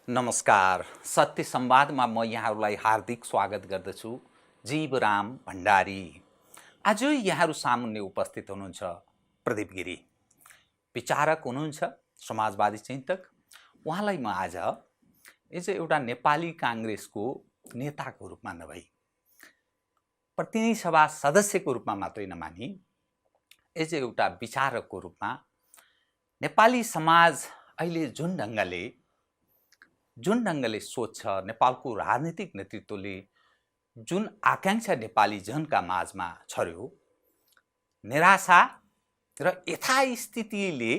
नमस्कार। सत्य संवादमा म यहाँहरूलाई हार्दिक स्वागत गर्दछु। जीवराम भण्डारी। आज यहाँहरू सामुन्ने उपस्थित हुनुहुन्छ प्रदीप गिरी, विचारक हुनुहुन्छ, समाजवादी चिन्तक। उहाँलाई म आज एउटा नेपाली काङ्ग्रेसको नेताको रूपमा नभई प्रतिनिधि सभा सदस्यको रूपमा मात्रै नमानी एउटा विचारकको रूपमा नेपाली समाज अहिले जुन ढङ्गले सोच्छ, नेपालको राजनीतिक नेतृत्वले जुन आकांक्षा नेपाली जनका माझमा छर्यो, निराशा र यथास्थितिले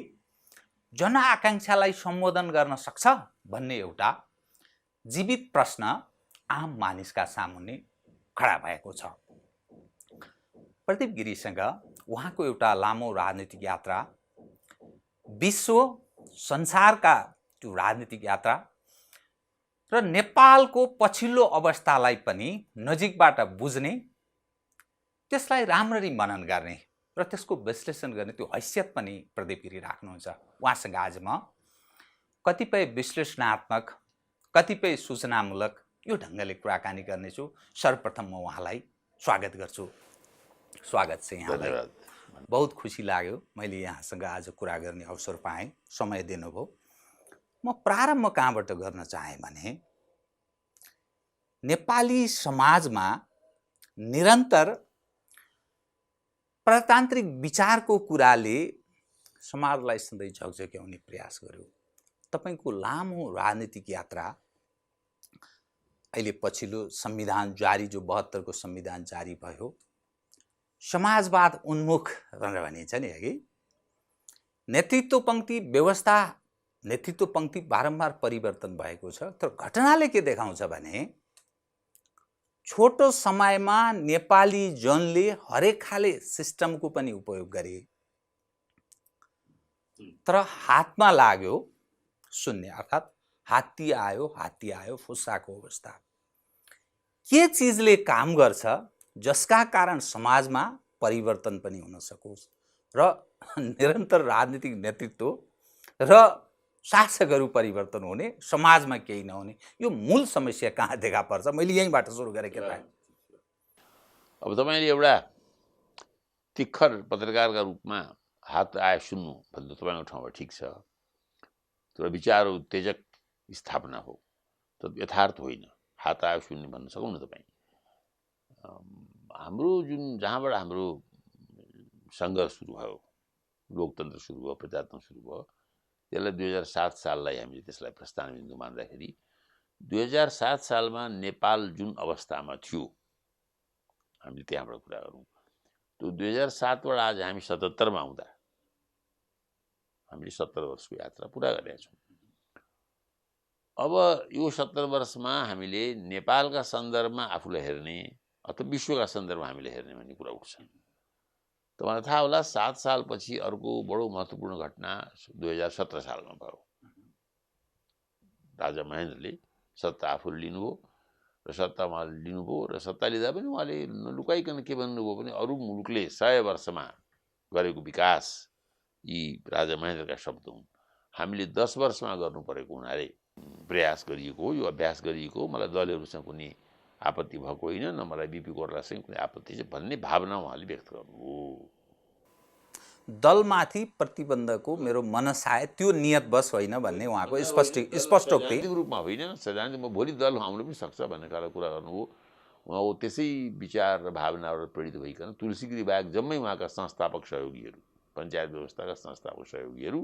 जनआकांक्षालाई सम्बोधन गर्न सक्छ भन्ने एउटा जीवित प्रश्न आम मानिसका सामुन्ने खडा भएको छ। प्रदीप गिरीसँग उहाँको एउटा लामो राजनीतिक यात्रा, विश्व संसारका त्यो राजनीतिक यात्रा र नेपालको पछिल्लो अवस्थालाई पनि नजिकबाट बुझ्ने, त्यसलाई राम्ररी मनन गर्ने र त्यसको विश्लेषण गर्ने त्यो हैसियत पनि प्रदीप गिरी राख्नुहुन्छ। उहाँसँग आज म कतिपय विश्लेषणात्मक, कतिपय सूचनामूलक यो ढङ्गले कुराकानी गर्नेछु। सर्वप्रथम म उहाँलाई स्वागत गर्छु। स्वागत छ यहाँलाई। बहुत खुसी लाग्यो मैले यहाँसँग आज कुरा गर्ने अवसर पाएँ, समय दिनुभयो। म प्रारम्भ कहाँबाट गर्न चाहे भने नेपाली समाजमा निरन्तर प्रजातान्त्रिक विचारको कुराले समाजलाई सधैँ झकझक्याउने प्रयास गर्यो। तपाईको लामो राजनीतिक यात्रा अहिले पछिल्लो संविधान जारी, जो 72 को संविधान जारी भयो, समाजवाद उन्मुख भनेर भनिन्छ नि, है। नेतृत्व पंक्ति व्यवस्था, नेतृत्व पंक्ति बारम्बार परिवर्तन भएको छ। तर घटनाले के देखाउँछ भने छोटो समयमा नेपाली जनले हरेक खाले सिस्टमको पनि उपयोग गरे, तर हातमा लाग्यो शून्य, अर्थात् हात्ती आयो फुस्साको अवस्था। के चिजले काम गर्छ जसका कारण समाजमा परिवर्तन पनि हुन सकोस् र निरन्तर राजनीतिक नेतृत्व र शासकहरू परिवर्तन हुने, समाजमा केही नहुने, यो मूल समस्या कहाँ देखा पर्छ? मैले यहीँबाट सुरु गरेँ के त। अब तपाईँले एउटा तिखर पत्रकारका रूपमा हात आए सुन्नु भन्दा तपाईँको ठाउँमा ठिक छ, तर विचार उत्तेजक स्थापना हो, तर यथार्थ होइन। हात आयो सुन्ने भन्न सक्नुहुन्न तपाईँ। हाम्रो जुन जहाँबाट हाम्रो सङ्घर्ष सुरु भयो, लोकतन्त्र सुरु भयो, प्रजातन्त्र सुरु भयो, त्यसलाई 2007 साललाई हामीले त्यसलाई प्रस्थान बिन्दु मान्दाखेरि 2007 सालमा नेपाल जुन अवस्थामा थियो, हामीले त्यहाँबाट कुरा गरौँ। त्यो 2007बाट आज हामी 77मा आउँदा हामीले 70 वर्षको यात्रा पुरा गरेका छौँ। अब यो 70 वर्षमा हामीले नेपालका सन्दर्भमा आफूलाई हेर्ने अथवा विश्वका सन्दर्भमा हामीले हेर्ने भन्ने कुरा उठ्छ। तपाईँलाई थाहा होला 7 सालपछि अर्को बडो महत्त्वपूर्ण घटना 2017 सालमा भयो। राजा महेन्द्रले सत्ता आफूले लिनुभयो र सत्ता उहाँले लिनुभयो र सत्ता लिँदा पनि उहाँले लुकाइकन के भन्नुभयो भने अरू मुलुकले 100 वर्षमा गरेको विकास यी राजा महेन्द्रका शब्द हुन्, हामीले 10 वर्षमा गर्नु परेको हुनाले प्रयास गरिएको हो, यो अभ्यास गरिएको हो। मलाई दलहरूसँग कुनै आपत्ति भएको होइन, न मलाई बिपी कोइरालासँग कुनै आपत्ति छ भन्ने भावना उहाँले व्यक्त गर्नुभयो। दलमाथि प्रतिबन्धको मेरो मनसाय त्यो नियतवश होइन भन्ने उहाँको स्पष्टोक्ति रूपमा होइन। सैद्धान्तिक म भोलि दल आउनु पनि सक्छ भन्ने खालको कुरा गर्नुभयो। उहाँ त्यसै विचार र भावनाबाट प्रेरित भइकन तुलसी गिरी बाहेक जम्मै उहाँका संस्थापक सहयोगीहरू, पञ्चायत व्यवस्थाका संस्थापक सहयोगीहरू,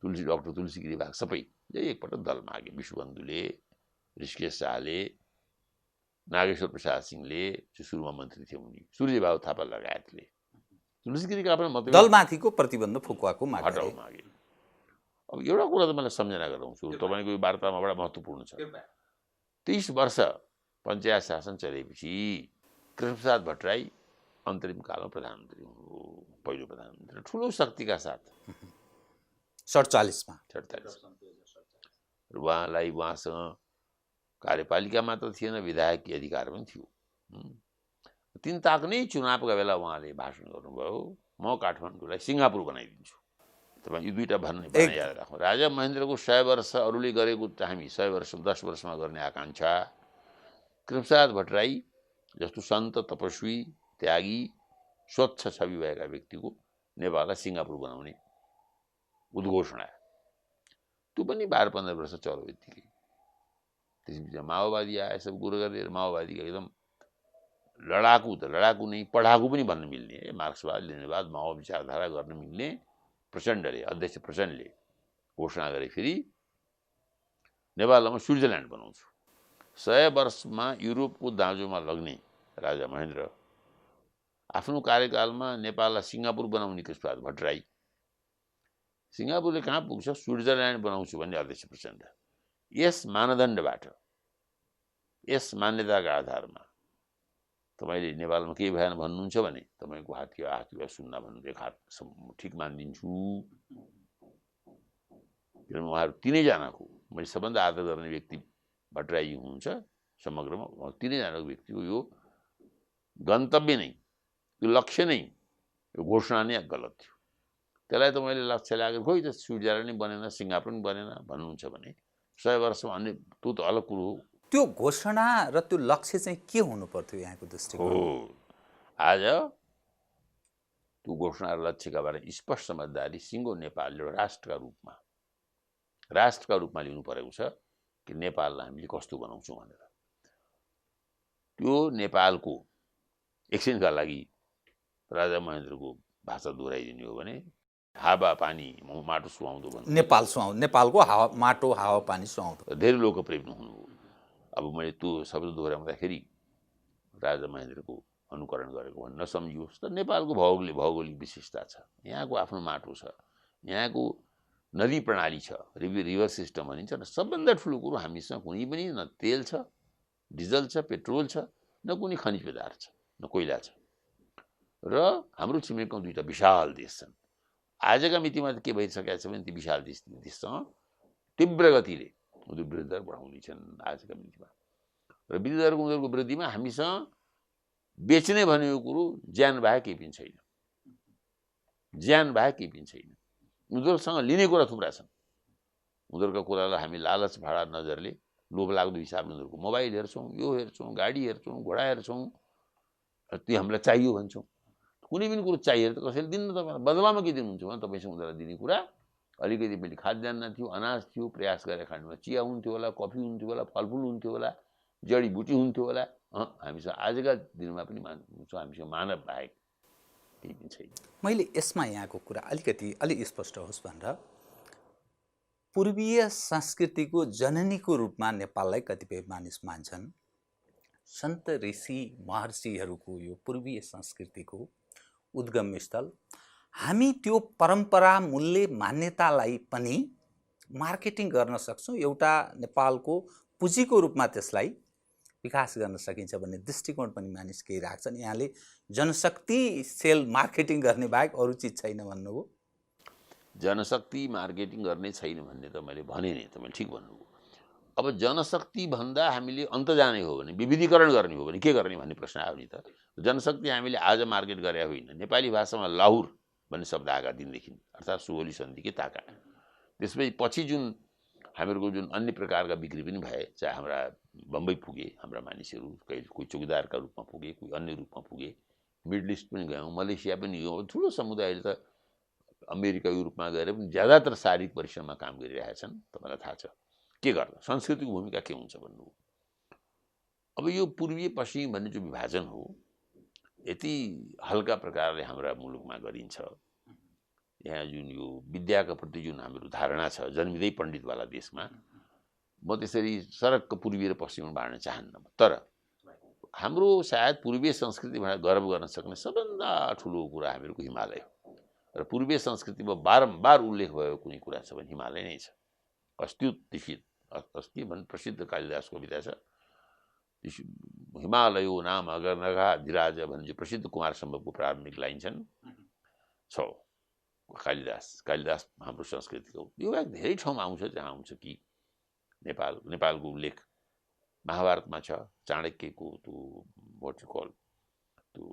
डाक्टर तुलसी गिरी बाहेक सबै एकपल्ट दलमा आगे। विश्वबन्धुले, ऋषिकेश शाहले, नागेश्वर प्रसाद सिंहले, जो सुरुमा मन्त्री थिए उनी, सूर्यबाबु थापा लगायतले तुलसी गिरीका आफ्नो मतलब दलमाथिको प्रतिबन्ध फुकुवाको हटाउ मागे। अब एउटा कुरा त मलाई सम्झना गराउँछु, तपाईँको यो वार्तामा बडा महत्त्वपूर्ण छ। 30 वर्ष पञ्चायत शासन चलेपछि कृष्णप्रसाद भट्टराई अन्तरिम कालमा प्रधानमन्त्री हुनुभयो, पहिलो प्रधानमन्त्री, ठुलो शक्तिका साथ 47 मा। उहाँलाई उहाँसँग कार्यपालिका मात्र थिएन, विधायकीय अधिकार पनि थियो। 3 ताक नै चुनावका बेला उहाँले भाषण गर्नुभयो, म काठमाडौँलाई सिङ्गापुर बनाइदिन्छु। तपाईँ यी दुईटा भन्न याद राखौँ। राजा महेन्द्रको 100 वर्ष अरूले गरेको हामी 100 वर्ष 10 वर्षमा गर्ने आकाङ्क्षा, कृष्णप्रसाद भट्टराई जस्तो सन्त तपस्वी त्यागी स्वच्छ छवि भएका व्यक्तिको नेपाललाई सिङ्गापुर बनाउने उद्घोषणा, त्यो पनि 12-15 वर्ष चल्यो यत्तिकै। त्यसपछि माओवादी आए, सब कुरो गरेर माओवादीका एकदम लडाकु त लडाकु नै पढाकु पनि भन्न मिल्ने, मार्क्सवाद लेनिनवाद माओ विचारधारा गर्न मिल्ने प्रचण्डले, अध्यक्ष प्रचण्डले घोषणा गरे फेरि नेपालमा स्विट्जरल्यान्ड बनाउँछु। 100 वर्षमा युरोपको दाँजोमा लग्ने राजा महेन्द्र आफ्नो कार्यकालमा नेपाललाई सिङ्गापुर बनाउने कृष्णप्रसाद भट्टराई, सिङ्गापुरले कहाँ पुग्छ, स्विट्जरल्यान्ड बनाउँछु भन्ने अध्यक्ष प्रचण्ड। यस मानदण्डबाट, यस मान्यताका आधारमा तपाईँले नेपालमा केही भएन भन्नुहुन्छ भने तपाईँको हात सुन्न भन्नु एक हात ठिक मानिदिन्छु। किनभने उहाँहरू तिनैजनाको मैले सबभन्दा आदर गर्ने व्यक्ति भट्टराई हुनुहुन्छ समग्रमा। तिनैजनाको व्यक्तिको यो गन्तव्य नै, यो लक्ष्य नै, यो घोषणा नै गलत थियो। त्यसलाई तपाईँले लक्ष्य लागेर खोइ त स्विट्जरल्यान्ड नै बनेन, सिङ्गापुर पनि बनेन भन्नुहुन्छ भने 100 वर्षमा अन्य त्यो त अलग कुरो हो। त्यो घोषणा र त्यो लक्ष्य चाहिँ के हुनु पर्थ्यो यहाँको दृष्टिकोण? आज त्यो घोषणा र लक्ष्यका बारेमा स्पष्ट समझदारी सिङ्गो नेपाल एउटा राष्ट्रका रूपमा लिनु परेको छ कि नेपाललाई हामीले कस्तो बनाउँछौँ भनेर। त्यो नेपालको एकछिनका लागि राजा महेन्द्रको भाषा दोहोऱ्याइदिने हो भने हावा पानी माटो सुहाउँदो भन्नु, नेपालको हावा माटो हावा पानी सुहाउँदो, धेरै लोकप्रिय हुनु हो। अब मैले त्यो शब्द दोहोऱ्याउँदाखेरि राजा महेन्द्रको अनुकरण गरेको भन्न नसम्झियोस् त। नेपालको भौगोलिक विशेषता छ, यहाँको आफ्नो माटो छ, यहाँको नदी प्रणाली छ, रिभर सिस्टम भनिन्छ। र सबभन्दा ठुलो कुरो हामीसँग कुनै पनि न तेल छ, डिजल छ, पेट्रोल छ, न कुनै खनिज पदार्थ छ, न कोइला छ। र हाम्रो छिमेकमा दुईटा विशाल देश छन्। आजका मितिमा त के भइसकेको छ भने ती विशाल देशसँग तीव्र गतिले उनीहरू वृद्धि दर बढाउँदैछन् आजका मितिमा। र वृद्धि दरको उनीहरूको वृद्धिमा हामीसँग बेच्ने भनेको कुरो ज्यान बाहेक केही पनि छैन, ज्यान बाहेक केही पनि छैन। उनीहरूसँग लिने कुरा थुप्रा छन्। उनीहरूका कुरालाई हामी लालच भाडा नजरले, लोभ लाग्दो हिसाबले उनीहरूको मोबाइल हेर्छौँ, यो हेर्छौँ, गाडी हेर्छौँ, घोडा हेर्छौँ, त्यो हामीलाई चाहियो भन्छौँ। कुनै पनि कुरो चाहिएर त कसैले दिन्न। तपाईँलाई बदलामा के दिनुहुन्छ भने तपाईँसँग उनीहरूलाई दिने कुरा अलिकति पनि खाद्यान्न थियो, अनाज थियो, प्रयास गरेर खानुमा चिया हुन्थ्यो होला, कफी हुन्थ्यो होला, फलफुल हुन्थ्यो होला, जडीबुटी हुन्थ्यो होला। हामीसँग आजका दिनमा पनि हामीसँग मानव बाहेक केही पनि छैन। मैले यसमा यहाँको कुरा अलि स्पष्ट होस् भनेर, पूर्वीय संस्कृतिको जननीको रूपमा नेपाललाई कतिपय मानिस मान्छन्। सन्त ऋषि महर्षिहरूको यो पूर्वीय संस्कृतिको उद्गम स्थल। हामी त्यो परम्परा मूल्य मान्यतालाई पनि मार्केटिङ गर्न सक्छौँ, एउटा नेपालको पुँजीको रूपमा त्यसलाई विकास गर्न सकिन्छ भन्ने दृष्टिकोण पनि मानिस केही राख्छन्। यहाँले जनशक्ति सेल मार्केटिङ गर्ने बाहेक अरू चिज छैन भन्नुभयो। जनशक्ति मार्केटिङ गर्ने छैन भन्ने त मैले भने नि, तपाईँले ठिक भन्नुभयो। अब जनशक्ति भन्दा हामीले अन्त जाने हो भने, विविधीकरण गर्ने हो भने के गर्ने भन्ने प्रश्न आयो नि त। जनशक्ति हामीले आज मार्केट गरे होइन। नेपाली भाषामा लाहुर भन्ने शब्द आएका दिनदेखि, अर्थात् सुगोली सन्धिकै ताका। त्यसपछि पछि जुन हामीहरूको जुन अन्य प्रकारका बिक्री पनि भए, चाहे हाम्रा बम्बई पुगे हाम्रा मानिसहरू, कोही चौकीदारका रूपमा पुगे, कोही अन्य रूपमा पुगे, मिडल इस्ट पनि गयौँ, मलेसिया पनि गयौँ। ठुलो समुदायले त अमेरिका युरोपमा गएर पनि ज्यादातर शारीरिक परिश्रममा काम गरिरहेछन्। तपाईँलाई थाहा छ के गर्दा संस्कृतिको भूमिका के हुन्छ भन्नु। अब यो पूर्वीय पश्चिम भन्ने जो विभाजन हो, यति हल्का प्रकारले हाम्रा मुलुकमा गरिन्छ। यहाँ जुन यो विद्याका प्रति जुन हाम्रो धारणा छ जन्मिँदै पण्डितवाला देशमा, म त्यसरी सरक्क पूर्वीय र पश्चिममा बाँड्न चाहन्न। तर हाम्रो सायद पूर्वीय संस्कृतिबाट गर्व गर्न सक्ने सबभन्दा ठुलो कुरा हामीहरूको हिमालय हो। र पूर्वीय संस्कृतिमा बारम्बार उल्लेख भएको कुनै कुरा छ भने हिमालय नै छ। अस्ति भन्ने प्रसिद्ध कालिदास कविता छ, हिमालयो नाम अगर नगा धिराज भन्ने जो प्रसिद्ध कुमार सम्भवको प्रारम्भिक लाइन छन् छ कालिदास हाम्रो संस्कृतिको। यो एक धेरै ठाउँमा आउँछ, जहाँ आउँछ कि नेपालको उल्लेख महाभारतमा छ, चाणक्यको त्यो भोटिकल त्यो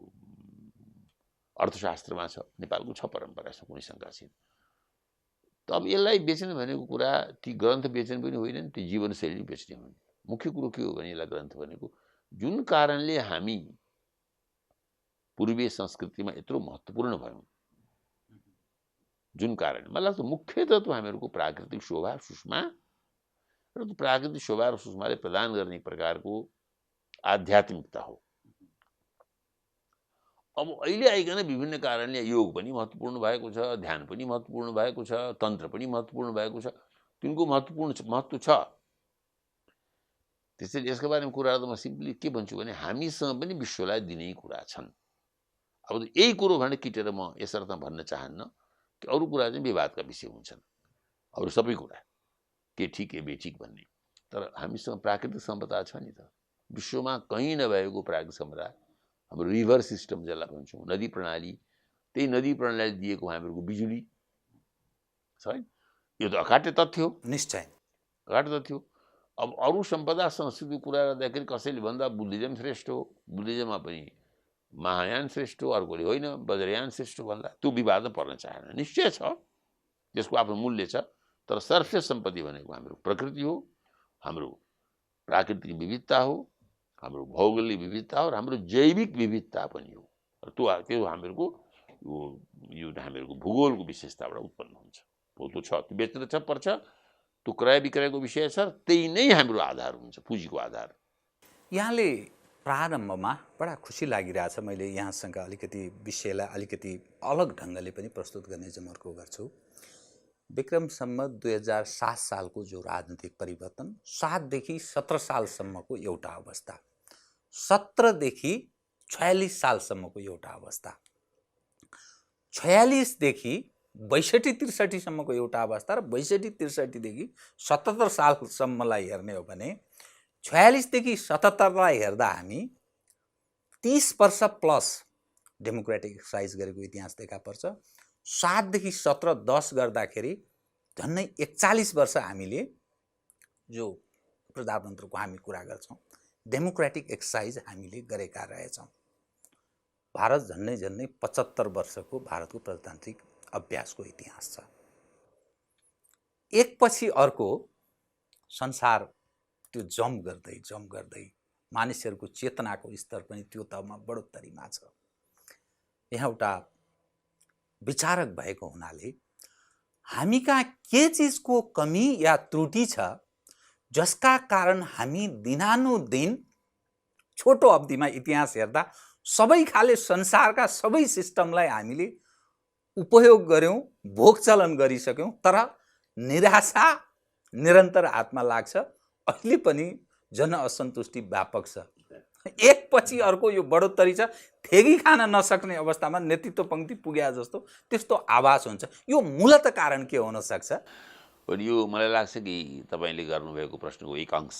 अर्थशास्त्रमा छ, नेपालको छ परम्परा छ, कुनै शङ्का छैन। त अब यसलाई बेच्ने भनेको कुरा ती ग्रन्थ बेच्ने पनि होइन नि, ती जीवनशैली बेच्ने हो। मुख्य कुरो के हो भने यसलाई ग्रन्थ भनेको जुन कारणले हामी पूर्वीय संस्कृतिमा यत्रो महत्त्वपूर्ण भयौँ, जुन कारण मलाई लाग्छ मुख्यतः हामीहरूको प्राकृतिक शोभा सुषमा र त्यो प्राकृतिक शोभा र सुषमाले प्रदान गर्ने प्रकारको आध्यात्मिकता हो। अब अहिले आइकन विभिन्न कारणले योग पनि महत्त्वपूर्ण भएको छ, ध्यान पनि महत्त्वपूर्ण भएको छ, तन्त्र पनि महत्त्वपूर्ण भएको छ, तिनको महत्त्व छ। त्यसैले यसको बारेमा कुरा त म सिम्पली के भन्छु भने हामीसँग पनि विश्वलाई दिने कुरा छन्। अब यही कुरो भनेर किटेर म यसर्थ भन्न चाहन्न कि अरू कुरा चाहिँ विवादका विषय हुन्छन्, अरू सबै कुरा के ठिक के बेठिक भन्ने। तर हामीसँग प्राकृतिक सम्पदा छ नि त, विश्वमा कहीँ नभएको प्राकृतिक सम्पदा। हाम्रो रिभर सिस्टम जसलाई भन्छौँ, नदी प्रणाली, त्यही नदी प्रणालीले दिएको हामीहरूको बिजुली छ, यो त अकाट्य तथ्य हो। निश्चय अकाट्य तथ्य हो। अब अरू सम्पदा संस्कृतिको कुरा गर्दाखेरि कसैले भन्दा बुद्धिज्म श्रेष्ठ हो, बुद्धिज्ममा पनि महायान श्रेष्ठ हो, अर्कोले होइन वज्रयान श्रेष्ठ भन्दा, त्यो विवादमा पर्न चाहेन। निश्चय छ त्यसको आफ्नो मूल्य छ, तर सर्वश्रेष्ठ सम्पत्ति भनेको हाम्रो प्रकृति हो, हाम्रो प्राकृतिक विविधता हो, हाम्रो भौगोलिक विविधता हो र हाम्रो जैविक विविधता पनि हो। त्यो हामीहरूको यो हामीहरूको भूगोलको विशेषताबाट उत्पन्न हुन्छ। त्यो छ, त्यो बेच्न छ पर्छ, त्यो क्रय विक्रयको विषय छ, त्यही नै हाम्रो आधार हुन्छ, पुँजीको आधार। यहाँले प्रारम्भमा बडा खुसी लागिरहेछ, मैले यहाँसँग अलिकति विषयलाई अलिकति अलग ढङ्गले पनि प्रस्तुत गर्ने जमर्को गर्छु। विक्रम सम्वत 2007 सालको जो राजनीतिक परिवर्तन, 7 देखि 17 सालसम्मको एउटा अवस्था, 17 देखि 46 सालसम्मको एउटा अवस्था, 46 देखि 62-63 सम्मको एउटा अवस्था र 62-63 देखि 77 सालसम्मलाई हेर्ने हो भने 46 देखि 77 लाई हेर्दा हामी 30 वर्ष प्लस डेमोक्रेटिक एक्सर्साइज गरेको इतिहास देखा पर्छ। 7 देखि 17 10 गर्दाखेरि झन्नै 41 वर्ष हामीले जो प्रजातन्त्रको हामी कुरा गर्छौँ, डेमोक्रेटिक एक्सर्साइज हामीले गरेका रहेछौँ। भारत झन्नै 75 वर्षको भारतको प्रजातान्त्रिक अभ्यासको इतिहास छ। एकपछि अर्को संसार त्यो जम्प गर्दै मानिसहरूको चेतनाको स्तर पनि त्यो तहमा बढोत्तरीमा छ। यहाँ एउटा विचारक भएको हुनाले हामी कहाँ के चिजको कमी या त्रुटि छ जसका कारण हामी दिनानुदिन छोटो अवधिमा इतिहास हेर्दा सबै खाले संसारका सबै सिस्टमलाई हामीले उपयोग गर्यौँ, भोग चलन गरिसक्यौँ, तर निराशा निरन्तर हातमा लाग्छ। अहिले पनि जनअसन्तुष्टि व्यापक छ। एकपछि अर्को यो बढोत्तरी छ, थेगी खान नसक्ने अवस्थामा नेतृत्व पंक्ति पुग्या जस्तो त्यस्तो आभास हुन्छ। यो मूलत कारण के हुन सक्छ? यो मलाई लाग्छ कि तपाईले गर्नुभएको प्रश्नको एक अंश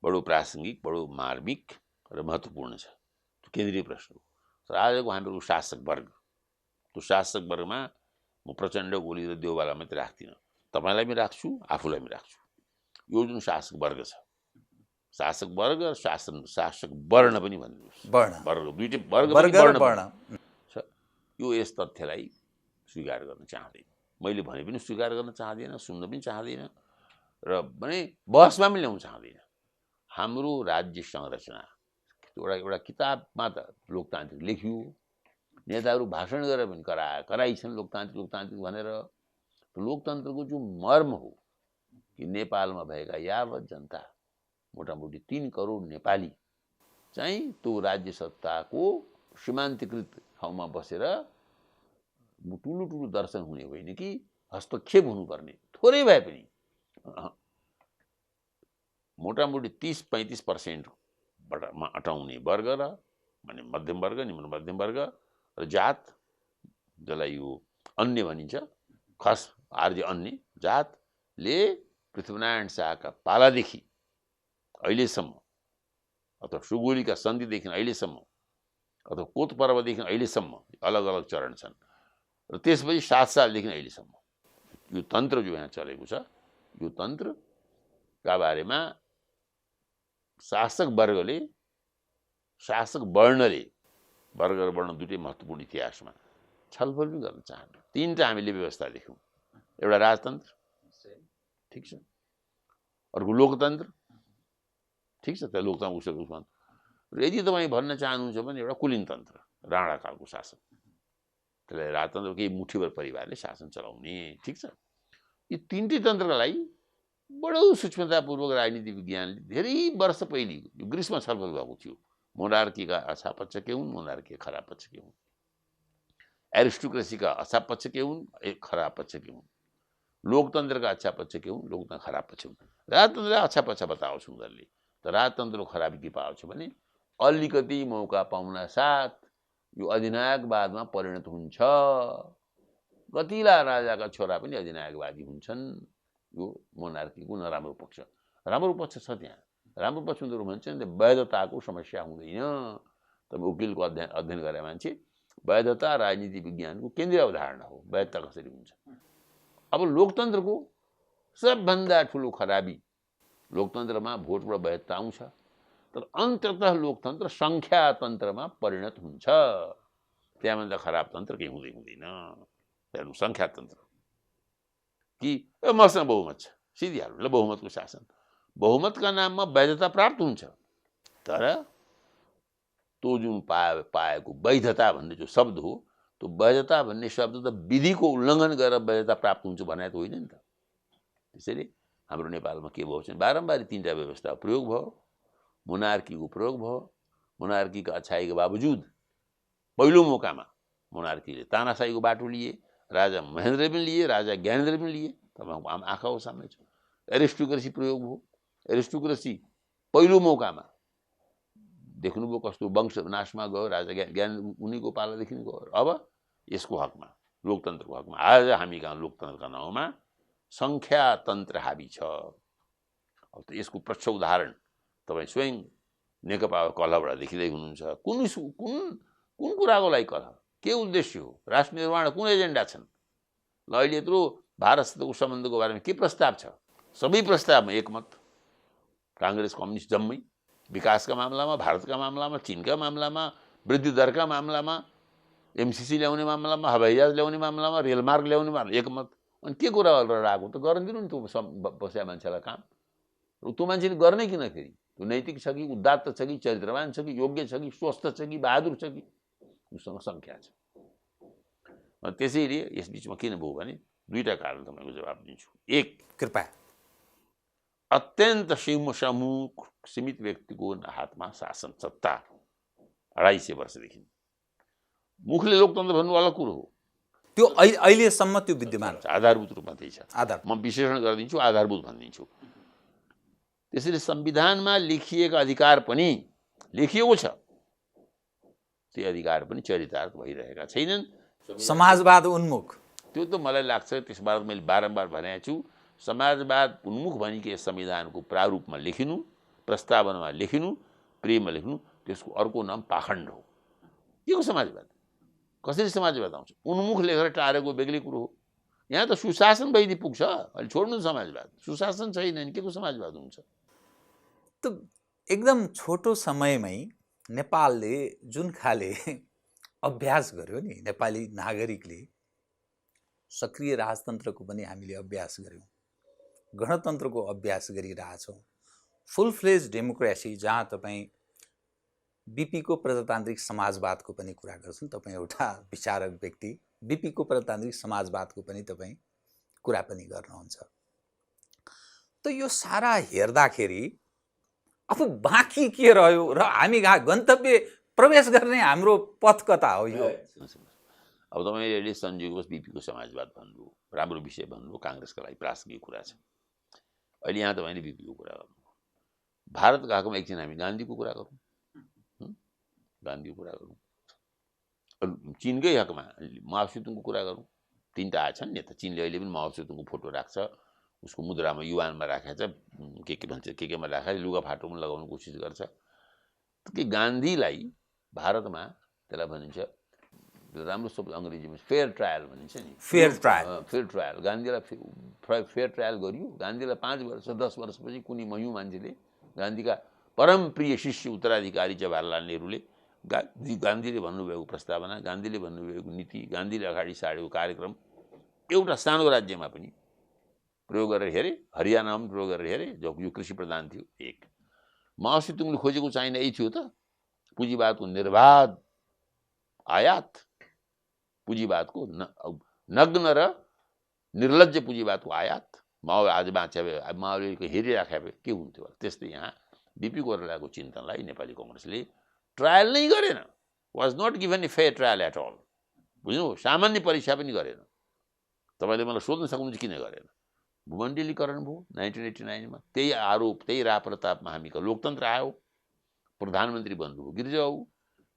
बडो प्रासङ्गिक, बडो मार्मिक र महत्त्वपूर्ण छ। केन्द्रीय प्रश्न हो। तर आजको हाम्रो शासक वर्ग, त्यो शासक वर्गमा म प्रचण्ड, ओली र देउवाला मात्रै राख्दिनँ, तपाईँलाई पनि राख्छु, आफूलाई पनि राख्छु। यो जुन शासक वर्ग छ, शासक वर्ग र शासक वर्ण पनि भन्नुहोस्, वर्ग दुईटै वर्ण छ, यो यस तथ्यलाई स्वीकार गर्न चाहँदैन। मैले भने पनि स्वीकार गर्न चाहँदैन, सुन्न पनि चाहँदैन र भने बहसमा पनि ल्याउन चाहँदैन। हाम्रो राज्य संरचना एउटा किताबमा त लोकतान्त्रिक लेखियो, नेताहरू भाषण गरेर पनि कराइछन् लोकतान्त्रिक भनेर। लोकतन्त्रको जो मर्म हो कि नेपालमा भएका यावत जनता, मोटामोटी 3 करोड नेपाली चाहिँ त्यो राज्य सत्ताको सीमान्तकृत ठाउँमा बसेर ठुलो दर्शन हुने होइन कि हस्तक्षेप हुनुपर्ने, थोरै भए पनि मोटामोटी 30-35% अटाउने वर्ग र माने मध्यम वर्ग, निम्न मध्यम वर्ग र जात, जसलाई यो अन्य भनिन्छ, खास आर्य अन्य जातले पृथ्वीनारायण शाहका पालादेखि अहिलेसम्म अथवा सुगोलीका सन्धिदेखि अहिलेसम्म अथवा कोत पर्वदेखि अहिलेसम्म अलग अलग चरण छन् र त्यसपछि 7 सालदेखि अहिलेसम्म यो तन्त्र जो यहाँ चलेको छ, यो तन्त्रका बारेमा शासक वर्गले, शासक वर्णले, वर्ग र वर्ण दुईटै महत्त्वपूर्ण इतिहासमा छलफल पनि गर्न चाहन्छ। 3टा हामीले व्यवस्था देख्यौँ। एउटा राजतन्त्र, ठिक छ, अर्को लोकतन्त्र, ठिक छ, त्यो लोकतन्त्र उसमा। र यदि तपाईँ भन्न चाहनुहुन्छ भने एउटा कुलीन तन्त्र, राणाकालको शासन, त्यसलाई राजतन्त्र, केही मुठीभर परिवारले शासन चलाउने, ठिक छ। यी तीनटै तन्त्रका लागि बडो सूक्ष्मतापूर्वक राजनीति विज्ञानले धेरै वर्ष पहिले ग्रिसमा छलफल भएको थियो। मोनार्कीका अच्छा पक्ष के हुन्, मोनार्की खराब पक्ष के हुन्, एरिस्टोक्रेसीका अच्छा पक्ष के हुन्, खराब पक्ष के हुन्, लोकतन्त्रका अच्छा पक्ष के हुन्, लोकतन्त्र खराब पक्ष हुन्। राजतन्त्र अच्छा पक्ष बताउँछु उनीहरूले। त राजतन्त्रको खराबी के पाउँछ भने अलिकति मौका पाउन साथ यो अधिनायकवादमा परिणत हुन्छ। कतिला राजाका छोरा पनि अधिनायकवादी हुन्छन्। यो मोनार्कीको नराम्रो पक्ष। राम्रो पक्ष छ त्यहाँ, राम्रो पक्ष उनीहरू भन्छन् वैधताको समस्या हुँदैन। तपाईँ वकिलको अध्ययन गरे मान्छे, वैधता राजनीति विज्ञानको केन्द्रीय अवधारणा हो, वैधता कसरी हुन्छ। अब लोकतन्त्रको सबभन्दा ठुलो खराबी, लोकतन्त्रमा भोटबाट वैधता आउँछ, तर अन्ततः लोकतन्त्र सङ्ख्यातन्त्रमा परिणत हुन्छ। त्यहाँभन्दा खराब तन्त्र केही हुँदैन। हेर्नु, सङ्ख्यातन्त्र कि मसँग बहुमत छ, सिधिहाल्नु ल, बहुमतको शासन, बहुमतका नाममा वैधता प्राप्त हुन्छ, तर त्यो जुन पाएको वैधता भन्ने जो शब्द हो, त्यो वैधता भन्ने शब्द त विधिको उल्लङ्घन गरेर वैधता प्राप्त हुन्छ भने त होइन नि त। त्यसैले हाम्रो नेपालमा के भयो भने बारम्बार तीनटा व्यवस्था प्रयोग भयो। मोनार्कीको प्रयोग भयो। मोनार्कीका अच्छाइको बावजुद पहिलो मौकामा मोनार्कीले तानाशाहीको बाटो लिए, राजा महेन्द्र पनि लिए, राजा ज्ञानेन्द्र पनि लिए। तपाईँको आँखाको सामने छ। एरिस्टोक्रेसी प्रयोग भयो। एरिस्टोक्रेसी पहिलो मौकामा देख्नुभयो कस्तो वंश नाशमा गयो, राजा ज्ञान उनीको पालादेखि गयो। अब यसको हकमा, लोकतन्त्रको हकमा आज हामी कहाँ लोकतन्त्रका नाउँमा सङ्ख्यातन्त्र हाबी छ। अब त यसको प्रच्छ उदाहरण तपाईँ स्वयं नेकपा कलहबाट देखिँदै हुनुहुन्छ। कुन कुन कुन कुराको लागि कलह, के उद्देश्य हो, राष्ट्र निर्माण कुन एजेन्डा छन्? ल अहिले यत्रो भारतसँगको सम्बन्धको बारेमा के प्रस्ताव छ? सबै प्रस्तावमा एकमत। काङ्ग्रेस कम्युनिस्ट जम्मै विकासका मामलामा, भारतका मामलामा, चीनका मामलामा, वृद्धि दरका मामलामा, एमसिसी ल्याउने मामलामा, हवाईजहाज ल्याउने मामलामा, रेलमार्ग ल्याउने मामला एकमत। अनि के कुरा गरेर आएको त गर्न दिनु नि त्यो बस्या मान्छेलाई काम। त्यो मान्छेले गर्नै किन फेरि? त्यो नैतिक छ कि, उदात्त छ कि, चरित्रवान छ कि, योग्य छ कि, स्वस्थ छ कि, बहादुर छ कि, उसँग सङ्ख्या छ। त्यसैले यस बिचमा किन भयो भने दुईटा कारण तपाईँको जवाब दिन्छु। एक, कृपया, अत्यन्त सीमित व्यक्तिको हातमा शासन सत्ता 250 वर्षदेखि। मुखले लोकतन्त्र भन्नु अलग कुरो हो, त्यो अहिलेसम्म त्यो विद्यमान छ, आधारभूत रूपमा त्यही छ। आधार म विश्लेषण गरिदिन्छु, आधारभूत भनिदिन्छु। त्यसैले संविधानमा लेखिएका अधिकार पनि लेखिएको छ, त्यो अधिकार पनि चरितार्थ भइरहेका छैनन्। समाजवाद उन्मुख, त्यो त मलाई लाग्छ, त्यसबारे मैले बारम्बार भनेको छु। समाजवाद उन्मुख भनेको संविधानको प्रारूपमा लेखिनु, प्रस्तावनामा लेखिनु, प्रेममा लेख्नु, त्यसको अर्को नाम पाखण्ड हो। के हो समाजवाद? कसरी समाजवाद आउँछ? उन्मुख लेखेर टारेको बेग्लै कुरो हो। यहाँ त सुशासन भइदिए पुग्छ। अहिले छोड्नु समाजवाद, सुशासन छैन नि के को समाजवाद हुन्छ? त एकदम छोटो समयमै नेपालले जुन खाले अभ्यास गर्यो नि, नेपाली नागरिकले सक्रिय राजतन्त्रको पनि हामीले अभ्यास गर्यौँ, गणतन्त्रको अभ्यास गरिरहेछौँ, फुल फ्लेज डेमोक्रेसी जहाँ तपाईँ बीपीको प्रजातान्त्रिक समाजवादको पनि कुरा गर्छन्। तपाईँ एउटा विचारक व्यक्ति, बीपीको प्रजातान्त्रिक समाजवादको पनि तपाईँ कुरा पनि गर्नुहुन्छ। त यो सारा हेर्दाखेरि अब बाँकी के रह्यो र हामी गन्तव्य प्रवेश गर्ने हाम्रो पथ कता हो? यो अब तपाईँले अहिले संयोगवश बीपीको समाजवाद भन्नुभयो, राम्रो विषय भन्नुभयो, काङ्ग्रेसका लागि प्रासङ्गिक कुरा छ। अहिले यहाँ तपाईँले बीपीको कुरा गर्नुभयो। भारत गएकोमा एकछिन हामी गान्धीको कुरा गरौँ, गान्धीको कुरा गरौँ। चीनकै हकमा माओ सेतुङको कुरा गरौँ। तीनटा आएछन् नि त। चीनले अहिले पनि माओ सेतुङको फोटो राख्छ, उसको मुद्रामा युवानमा राखेको छ, के भन्छ, के केमा राखेर लुगा फाटो पनि लगाउनु कोसिस गर्छ। कि गान्धीलाई भारतमा त्यसलाई भनिन्छ, राम्रो शब्द अङ्ग्रेजीमा फेयर ट्रायल भनिन्छ नि, फेयर ट्रायल। फेयर ट्रायल गान्धीलाई फेयर ट्रायल गरियो। गान्धीलाई 5 वर्ष 10 वर्षपछि कुनै मयौँ मान्छेले, गान्धीका परम प्रिय शिष्य उत्तराधिकारी जवाहरलाल नेहरूले गान्धीले भन्नुभएको प्रस्तावना, गान्धीले भन्नुभएको नीति, गान्धीले अगाडि सारेको कार्यक्रम एउटा सानो राज्यमा पनि प्रयोग गरेर हेरे, हरियानामा पनि प्रयोग गरेर हेरे, जो यो कृषि प्रधान थियो। एक माओ सेतुङले खोजेको चाइना यही थियो त, पुँजीवादको निर्बाध आयात, पुँजीवादको नग्न र निर्लज्ज पुँजीवादको आयात। माओ आज बाँचे भए, माओले हेरिराखे भए के हुन्थ्यो? त्यस्तै यहाँ बिपी कोइरालाको चिन्तनलाई नेपाली कङ्ग्रेसले ट्रायल नै गरेन, was not given a fair trial at all. बुझ्नु, सामान्य परीक्षा पनि गरेन। तपाईँले मलाई सोध्न सक्नुहुन्छ किन गरेन? भूमण्डलीकरण भयो 1989 मा, त्यही आरोप, त्यही राप्रतापमा हामीका लोकतन्त्र आयो, प्रधानमन्त्री बन्नुभयो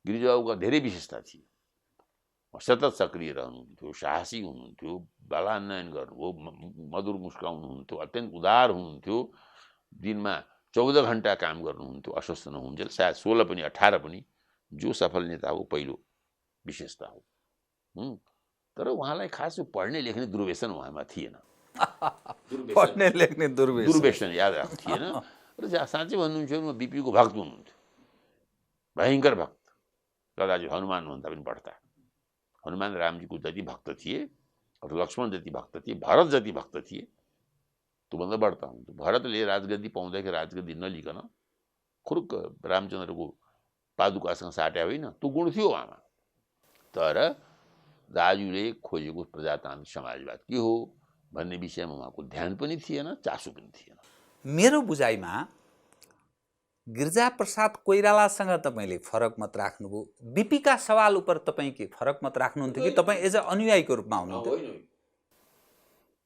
गिरिजाबाबुका धेरै विशेषता थिए। सतत सक्रिय रहनुहुन्थ्यो, साहसी हुनुहुन्थ्यो, बलान्वयन गर्नुभयो, मधुर मुस्काउनुहुन्थ्यो, अत्यन्त उदार हुनुहुन्थ्यो, दिनमा 14 घण्टा काम गर्नुहुन्थ्यो, अस्वस्थ नहुन्थ्यो, सायद 16 पनि 18 पनि, जो सफल नेताको पहिलो विशेषता हो। तर उहाँलाई खास पढ्ने लेख्ने दुर्व्यसन उहाँमा थिएन। पढ्ने लेख्ने दुर्व्यसन याद राख्नु थिएन। र साँच्चै भन्नुहुन्छ भने म बिपीको भक्त हुनुहुन्थ्यो, भयङ्कर भक्त। दादाजी हनुमानभन्दा पनि बढ्ता। हनुमान रामजीको जति भक्त थिए, लक्ष्मण जति भक्त थिए, भरत जति भक्त थिए, त्योभन्दा बढ्ता हुन्थ्यो। भरतले राजगद्दी पाउँदाखेरि राजगद्दी नलिकन खुरुक्क रामचन्द्रको पादुकासँग साट्या होइन, त्यो गुण थियो उहाँमा। तर दाजुले खोजेको प्रजातान्त्रिक समाजवाद के हो भन्ने विषयमा उहाँको ध्यान पनि थिएन, चासो पनि थिएन। मेरो बुझाइमा गिरिजाप्रसाद कोइरालासँग तपाईँले फरक मत राख्नुभयो, बिपीका सवाल उपर तपाईँ के फरक मत राख्नुहुन्थ्यो कि तपाईँ एज अ अनुयायीको रूपमा हुनुहुन्थ्यो?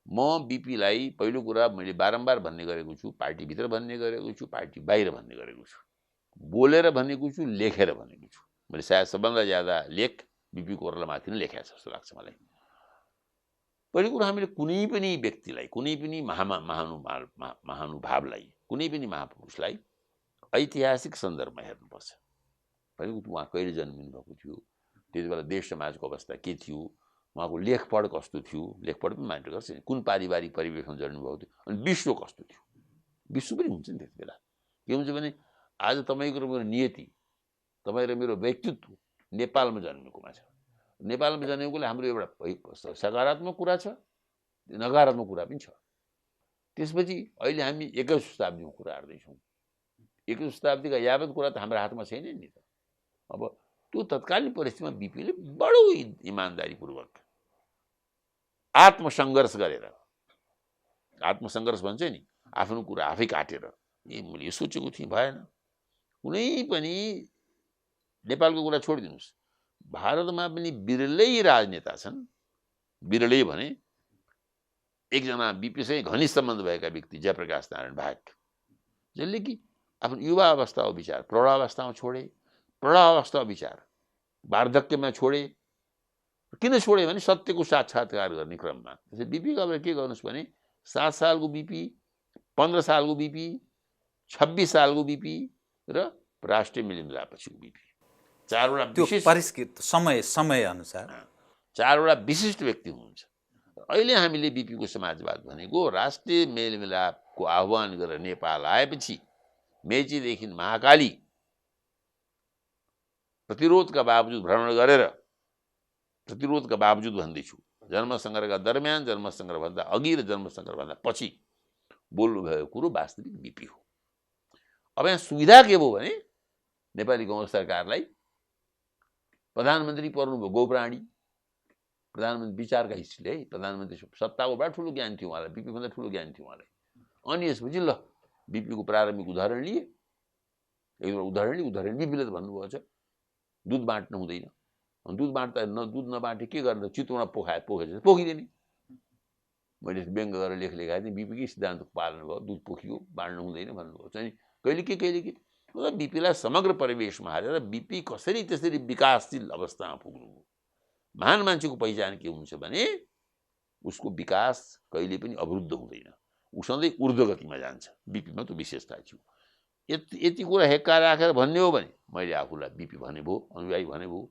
म बिपीलाई पहिलो कुरा मैले बारम्बार भन्ने गरेको छु, पार्टीभित्र भन्ने गरेको छु, पार्टी बाहिर भन्ने गरेको छु, बोलेर भनेको छु, लेखेर भनेको छु। मैले सायद सबभन्दा ज्यादा लेख बिपी कोइरालामाथि नै लेखेको छ जस्तो लाग्छ मलाई। पहिलो कुरा हामीले कुनै पनि व्यक्तिलाई, कुनै पनि महानुभावलाई, कुनै पनि महापुरुषलाई ऐतिहासिक सन्दर्भमा हेर्नुपर्छ। पहिलो उहाँ कहिले जन्मिनु भएको थियो, त्यति बेला देश समाजको अवस्था के थियो, उहाँको लेखपढ कस्तो थियो, लेखपढ पनि मान्नु गर्छ, कुन पारिवारिक परिवेशमा जन्मिनुभएको थियो, अनि विश्व कस्तो थियो। विश्व पनि हुन्छ नि त्यति बेला। के हुन्छ भने आज तपाईँको र मेरो नियति, तपाईँ र मेरो व्यक्तित्व नेपालमा जन्मेकोमा छ। नेपालमा जन्मेकोले हाम्रो एउटा सकारात्मक कुरा छ, नकारात्मक कुरा पनि छ। त्यसपछि अहिले हामी 21औं शताब्दीमा कुरा गर्दैछौँ। 21औं शताब्दीका यावत कुरा त हाम्रो हातमा छैन नि त। अब त्यो तत्कालीन परिस्थितिमा बिपीले बडो इमान्दारीपूर्वक आत्मसङ्घर्ष गरेर, आत्मसङ्घर्ष भन्छ नि, आफ्नो कुरा आफै काटेर, मैले यो सोचेको थिएँ भएन। कुनै पनि नेपालको कुरा छोडिदिनुहोस्, भारतमा पनि बिरलै राजनेता छन्, बिरलै भने एकजना बिपीसँग घनिष्ठ सम्बन्ध भएका व्यक्ति जयप्रकाश नारायण बाहेक, जसले कि आफ्नो युवा अवस्थाको विचार प्रौढावस्थामा छोडे, प्रौढावस्थाको विचार वार्धक्यमा छोडे। किन छोडे भने सत्यको साक्षात्कार गर्ने क्रममा। त्यसै बिपीको अब के गर्नुहोस् भने 7 सालको बिपी, 15 सालको बिपी, 26 सालको बिपी र राष्ट्रिय मिलिमिलापछिको बिपी, चारवटा विशिष्ट परिष्कृत समय अनुसार चारवटा विशिष्ट व्यक्ति हुनुहुन्छ। अहिले हामीले बिपीको समाजवाद भनेको राष्ट्रिय मेलमिलापको आह्वान गरेर नेपाल आएपछि मेचीदेखि महाकाली प्रतिरोधका बावजुद भ्रमण गरेर, प्रतिरोधका बावजुद भन्दैछु, जन्मसङ्ग्रहका दरम्यान, जन्मसङ्ग्रहभन्दा अघि र जन्मसङ्ग्रहभन्दा पछि बोल्नुभएको कुरो वास्तविक बिपी हो। अब यहाँ सुविधा के भयो भने नेपाली काङ्ग्रेस सरकारलाई प्रधानमन्त्री पर्नुभयो गोप्राणी, प्रधानमन्त्री विचारका हिस्ट्रीले है, प्रधानमन्त्री सत्ताको बडा ठुलो ज्ञान थियो उहाँलाई, बिपीभन्दा ठुलो ज्ञान थियो उहाँलाई। अनि यसपछि ल बिपीको प्रारम्भिक उदाहरण लिए, एउटा उदाहरण बिपीले त भन्नुभएको छ दुध बाँट्नु हुँदैन। दुध बाँड्दा दुध नबाँटे के गर्ने, चितवनमा पोखेछ पोखिदिने। मैले व्यङ्ग गरेर लेख लेखाएको थिएँ, बिपीकै सिद्धान्तको पालन भयो, दुध पोखियो, बाँड्नु हुँदैन भन्नुभयो। चाहिँ कहिले के बिपीलाई समग्र परिवेशमा हालेर बिपी कसरी त्यसरी विकासशील अवस्थामा पुग्नुभयो। महान मान्छेको पहिचान के हुन्छ भने उसको विकास कहिले पनि अवरुद्ध हुँदैन, ऊ सधैँ ऊर्ध्वगतिमा जान्छ। बिपीमा त्यो विशेषता थियो। यति कुरा हेक्का राखेर भन्ने हो भने मैले आफूलाई बिपी भने भयो, अनुयायी भने भयो।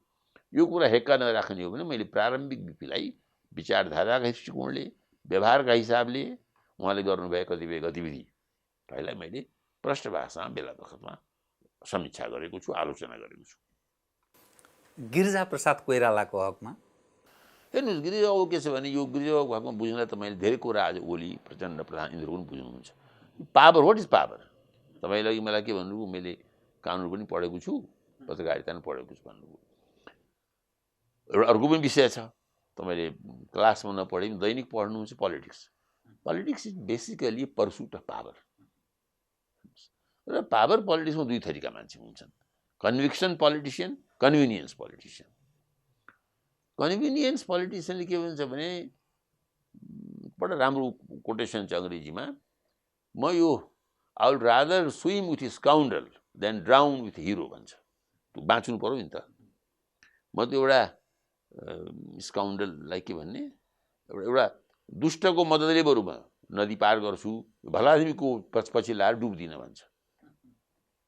यो कुरा हेक्का नराख्ने हो भने मैले प्रारम्भिक बिपीलाई विचारधाराका दृष्टिकोणले, व्यवहारका हिसाबले उहाँले गर्नुभएको कतिपय गतिविधिलाई मैले प्रष्ट भाषामा बेला बखतमा समीक्षा गरेको छु, आलोचना गरेको छु। गिरिजाप्रसाद कोइरालाको हकमा हेर्नुहोस् गृहको के छ भने यो गृहको हकमा बुझ्नलाई त मैले धेरै कुरा आज ओली प्रचण्ड प्रधान यिनीहरू पनि बुझ्नुहुन्छ। Power what is power? तपाईँले अघि मलाई के भन्नुभयो, मैले कानुन पनि पढेको छु, पत्रकारिता पनि पढेको छु भन्नुभयो। एउटा अर्को पनि विषय छ, तपाईँले क्लासमा नपढे पनि दैनिक पढ्नुहुन्छ, politics. Politics is basically pursuit of power. र पावर पोलिटिक्समा दुई थरीका मान्छे हुन्छन्, conviction politician, convenience politician. Convenience पोलिटिसियनले के भन्छ भने, बडा राम्रो कोटेसन छ अङ्ग्रेजीमा, म यो I would rather swim with scoundrel than drown with hero भन्छ। त्यो बाँच्नु पर्यो नि त। म त एउटा स्काउन्डललाई के भन्ने, एउटा दुष्टको मद्दतले बरु म नदी पार गर्छु, भलादमीको पछि लाएर डुब्दिनँ भन्छ।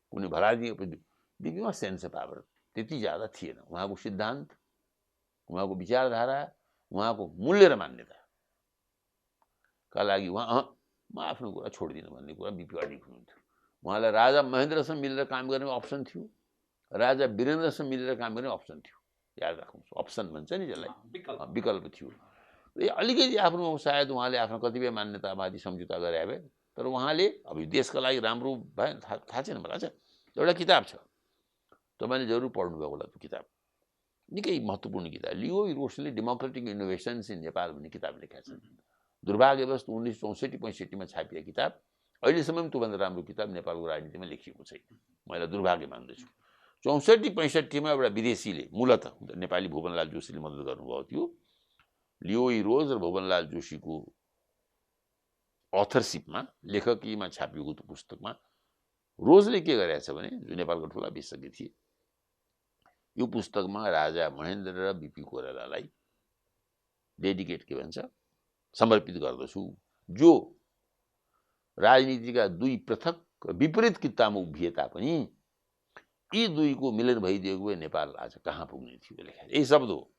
कुनै भलादमी बिपीमा सेन्स अफ पावर त्यति ज्यादा थिएन। उहाँको सिद्धान्त, उहाँको विचारधारा, उहाँको मूल्य र मान्यताका लागि म आफ्नो कुरा छोड्दिनँ भन्ने कुरा बिपी अडिक हुनुहुन्थ्यो। उहाँलाई राजा महेन्द्रसँग मिलेर काम गर्ने अप्सन थियो, राजा वीरेन्द्रसँग मिलेर काम गर्ने अप्सन थियो। याद राख्नुहोस्, अप्सन भन्छ नि जसलाई, विकल्प थियो। अलिकति आफ्नो सायद उहाँले आफ्नो कतिपय मान्यतावादी सम्झौता गरे भए, तर उहाँले अब देशका लागि राम्रो भए थाहा छैन मलाई। एउटा किताब छ, तपाईँले जरुर पढ्नुभएको होला। त्यो किताब निकै महत्त्वपूर्ण किताब, लियो रोसले डेमोक्रेटिक इनोभेसन्स इन नेपाल भन्ने किताब लेखेका छन्। दुर्भाग्यवश 1964-65 छापिएको किताब, अहिलेसम्म पनि त्योभन्दा राम्रो किताब नेपालको राजनीतिमा लेखिएको छैन। मैले दुर्भाग्य मान्दछु। 64-65 एउटा विदेशीले, मूलत नेपाली भुवनलाल जोशीले मद्दत गर्नुभएको थियो। लियो रोज र भुवनलाल जोशीको अथरसिपमा, लेखकीमा छापिएको त्यो पुस्तकमा रोजले के गरेछ भने, जो नेपालको ठुला विशेषज्ञ थिए, यो पुस्तकमा राजा महेन्द्र र बिपी कोइरालालाई डेडिकेट के भन्छ, समर्पित गर्दछु, जो राजनीतिका दुई पृथक विपरीत कित्तामा उभिए तापनि यी दुईको मिलन भइदिएको भए नेपाल आज कहाँ पुग्ने थियो लेखे। यही शब्द हो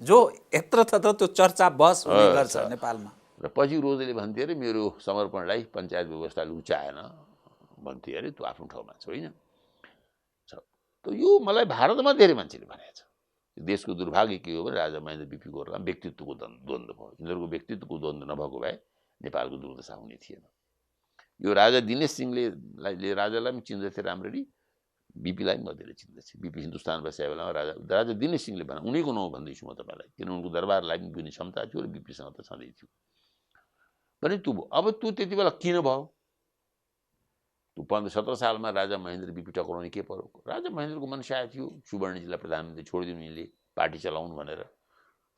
जो यत्र तत्र त्यो चर्चा बस हुने गर्छ नेपालमा। र पछि रोजले भन्थे अरे मेरो समर्पणलाई पञ्चायत व्यवस्थाले उचाएन भन्थे अरे, त्यो आफ्नो ठाउँमा छ होइन। त यो मलाई भारतमा धेरै मान्छेले भनेको छ। देशको दुर्भाग्य के हो भने राजा महेन्द्र बिपी कोइराला व्यक्तित्वको द्वन्द्व भयो। यिनीहरूको व्यक्तित्वको द्वन्द्व नभएको भए नेपालको दुर्दशा हुने थिएन। यो राजा दिनेश सिंहले राजालाई पनि चिन्दथे राम्ररी, बिपीलाई पनि मध्येले चिन्दथे। बिपी हिन्दुस्तान बसेको बेलामा राजा दिनेश सिंहले भने, उनीको नाउँ भन्दैछु म तपाईँलाई, किन उनको दरबारलाई पनि बुझ्ने क्षमता थियो र बिपीसँग त छँदै थियो भने। त्यो अब त्यो त्यति बेला किन भयो? त्यो 17 सालमा राजा महेन्द्र बिपी टक्राउने के पर्यो? राजा महेन्द्रको मनसाय थियो सुवर्णजीलाई प्रधानमन्त्री छोडिदिनु, यिनले पार्टी चलाउनु भनेर।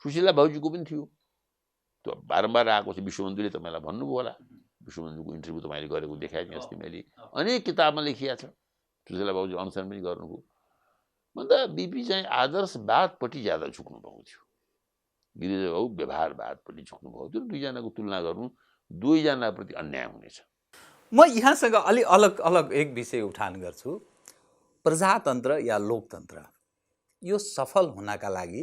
सुशीला भाउजूको पनि थियो। त्यो बारम्बार आएको छ। विश्वबन्धुले तपाईँलाई भन्नुभयो होला, विश्वबन्धुको इन्टरभ्यू तपाईँले गरेको देखाएको थिएँ अस्ति मैले, अनेक किताबमा लेखिया छ। सुशीला भाउजू अनसन पनि गर्नुभयो। भन्दा बिपी चाहिँ आदर्शवादपट्टि ज्यादा झुक्नु भएको थियो, गिरिजाबाबु व्यवहारवादपट्टि झुक्नु भएको थियो। दुईजनाको तुलना गर्नु दुईजनाप्रति अन्याय हुनेछ। म यहाँसँग अलि अलग अलग एक विषय उठान गर्छु। प्रजातन्त्र या लोकतन्त्र यो सफल हुनका लागि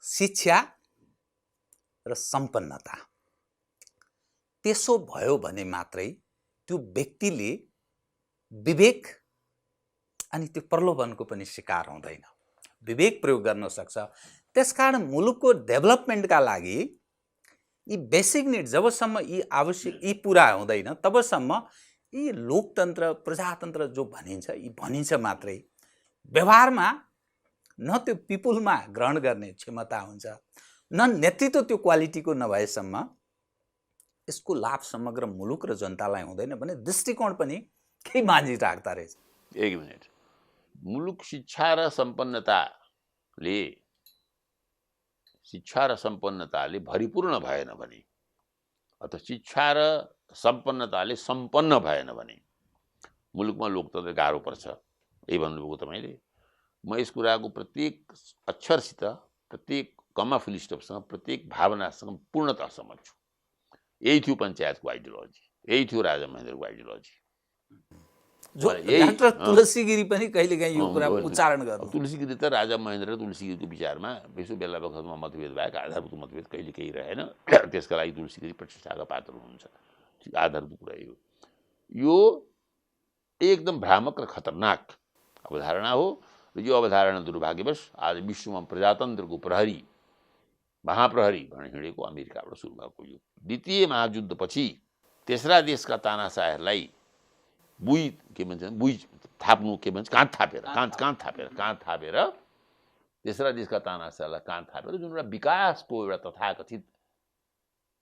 शिक्षा र सम्पन्नता त्यसो भयो भने मात्रै त्यो व्यक्तिले विवेक अनि त्यो प्रलोभनको पनि शिकार हुँदैन, विवेक प्रयोग गर्न सक्छ। त्यसकारण मुलुकको डेभलपमेन्टका लागि यी बेसिक निड जबसम्म यी आवश्यक यी पुरा हुँदैन तबसम्म यी लोकतन्त्र प्रजातन्त्र जो भनिन्छ यी भनिन्छ मात्रै, व्यवहारमा न त्यो पिपुलमा ग्रहण गर्ने क्षमता हुन्छ, न नेतृत्व त्यो क्वालिटीको नभएसम्म यसको लाभ समग्र मुलुक र जनतालाई हुँदैन भन्ने दृष्टिकोण पनि केही मान्छे राख्दा रहेछ। एक मिनट, मुलुक शिक्षा र सम्पन्नताले भरिपूर्ण भएन भने, अथवा शिक्षा र सम्पन्नताले सम्पन्न भएन भने मुलुकमा लोकतन्त्र गाह्रो पर्छ। यही भन्नुभएको तपाईँले। म यस कुराको प्रत्येक अक्षरसित, प्रत्येक कमा फुल स्टपसँग, प्रत्येक भावनासँग पूर्णतः सहमत छु। यही थियो पञ्चायतको आइडियोलोजी, यही थियो राजा महेन्द्रको आइडियोलोजी। डाक्टर तुलसीगिरी पनि कहिलेकाहीँ यो कुरा उच्चारण गर्नु। तुलसीगिरी त राजा महेन्द्र र तुलसीगिरीको विचारमा यसो बेला बखतमा मतभेद भएको, आधारभूत मतभेद कहिले केही रहेन। त्यसका लागि तुलसीगिरी प्रतिष्ठाका पात्र हुनुहुन्छ, आधारभूत कुरा हो। यो एकदम भ्रामक र खतरनाक अवधारणा हो र यो अवधारणा दुर्भाग्यवश आज विश्वमा प्रजातन्त्रको प्रहरी महाप्रहरी भनी हिँडेको अमेरिकाबाट सुरु भएको यो द्वितीय महायुद्धपछि तेस्रा देशका तानाशाहहरूलाई बुई के भन्छ बुई थाप्नु के भन्छ काँध थापेर तेस्रा देशका तानाशाहलाई काँध थापेर जुन एउटा विकासको एउटा तथाकथित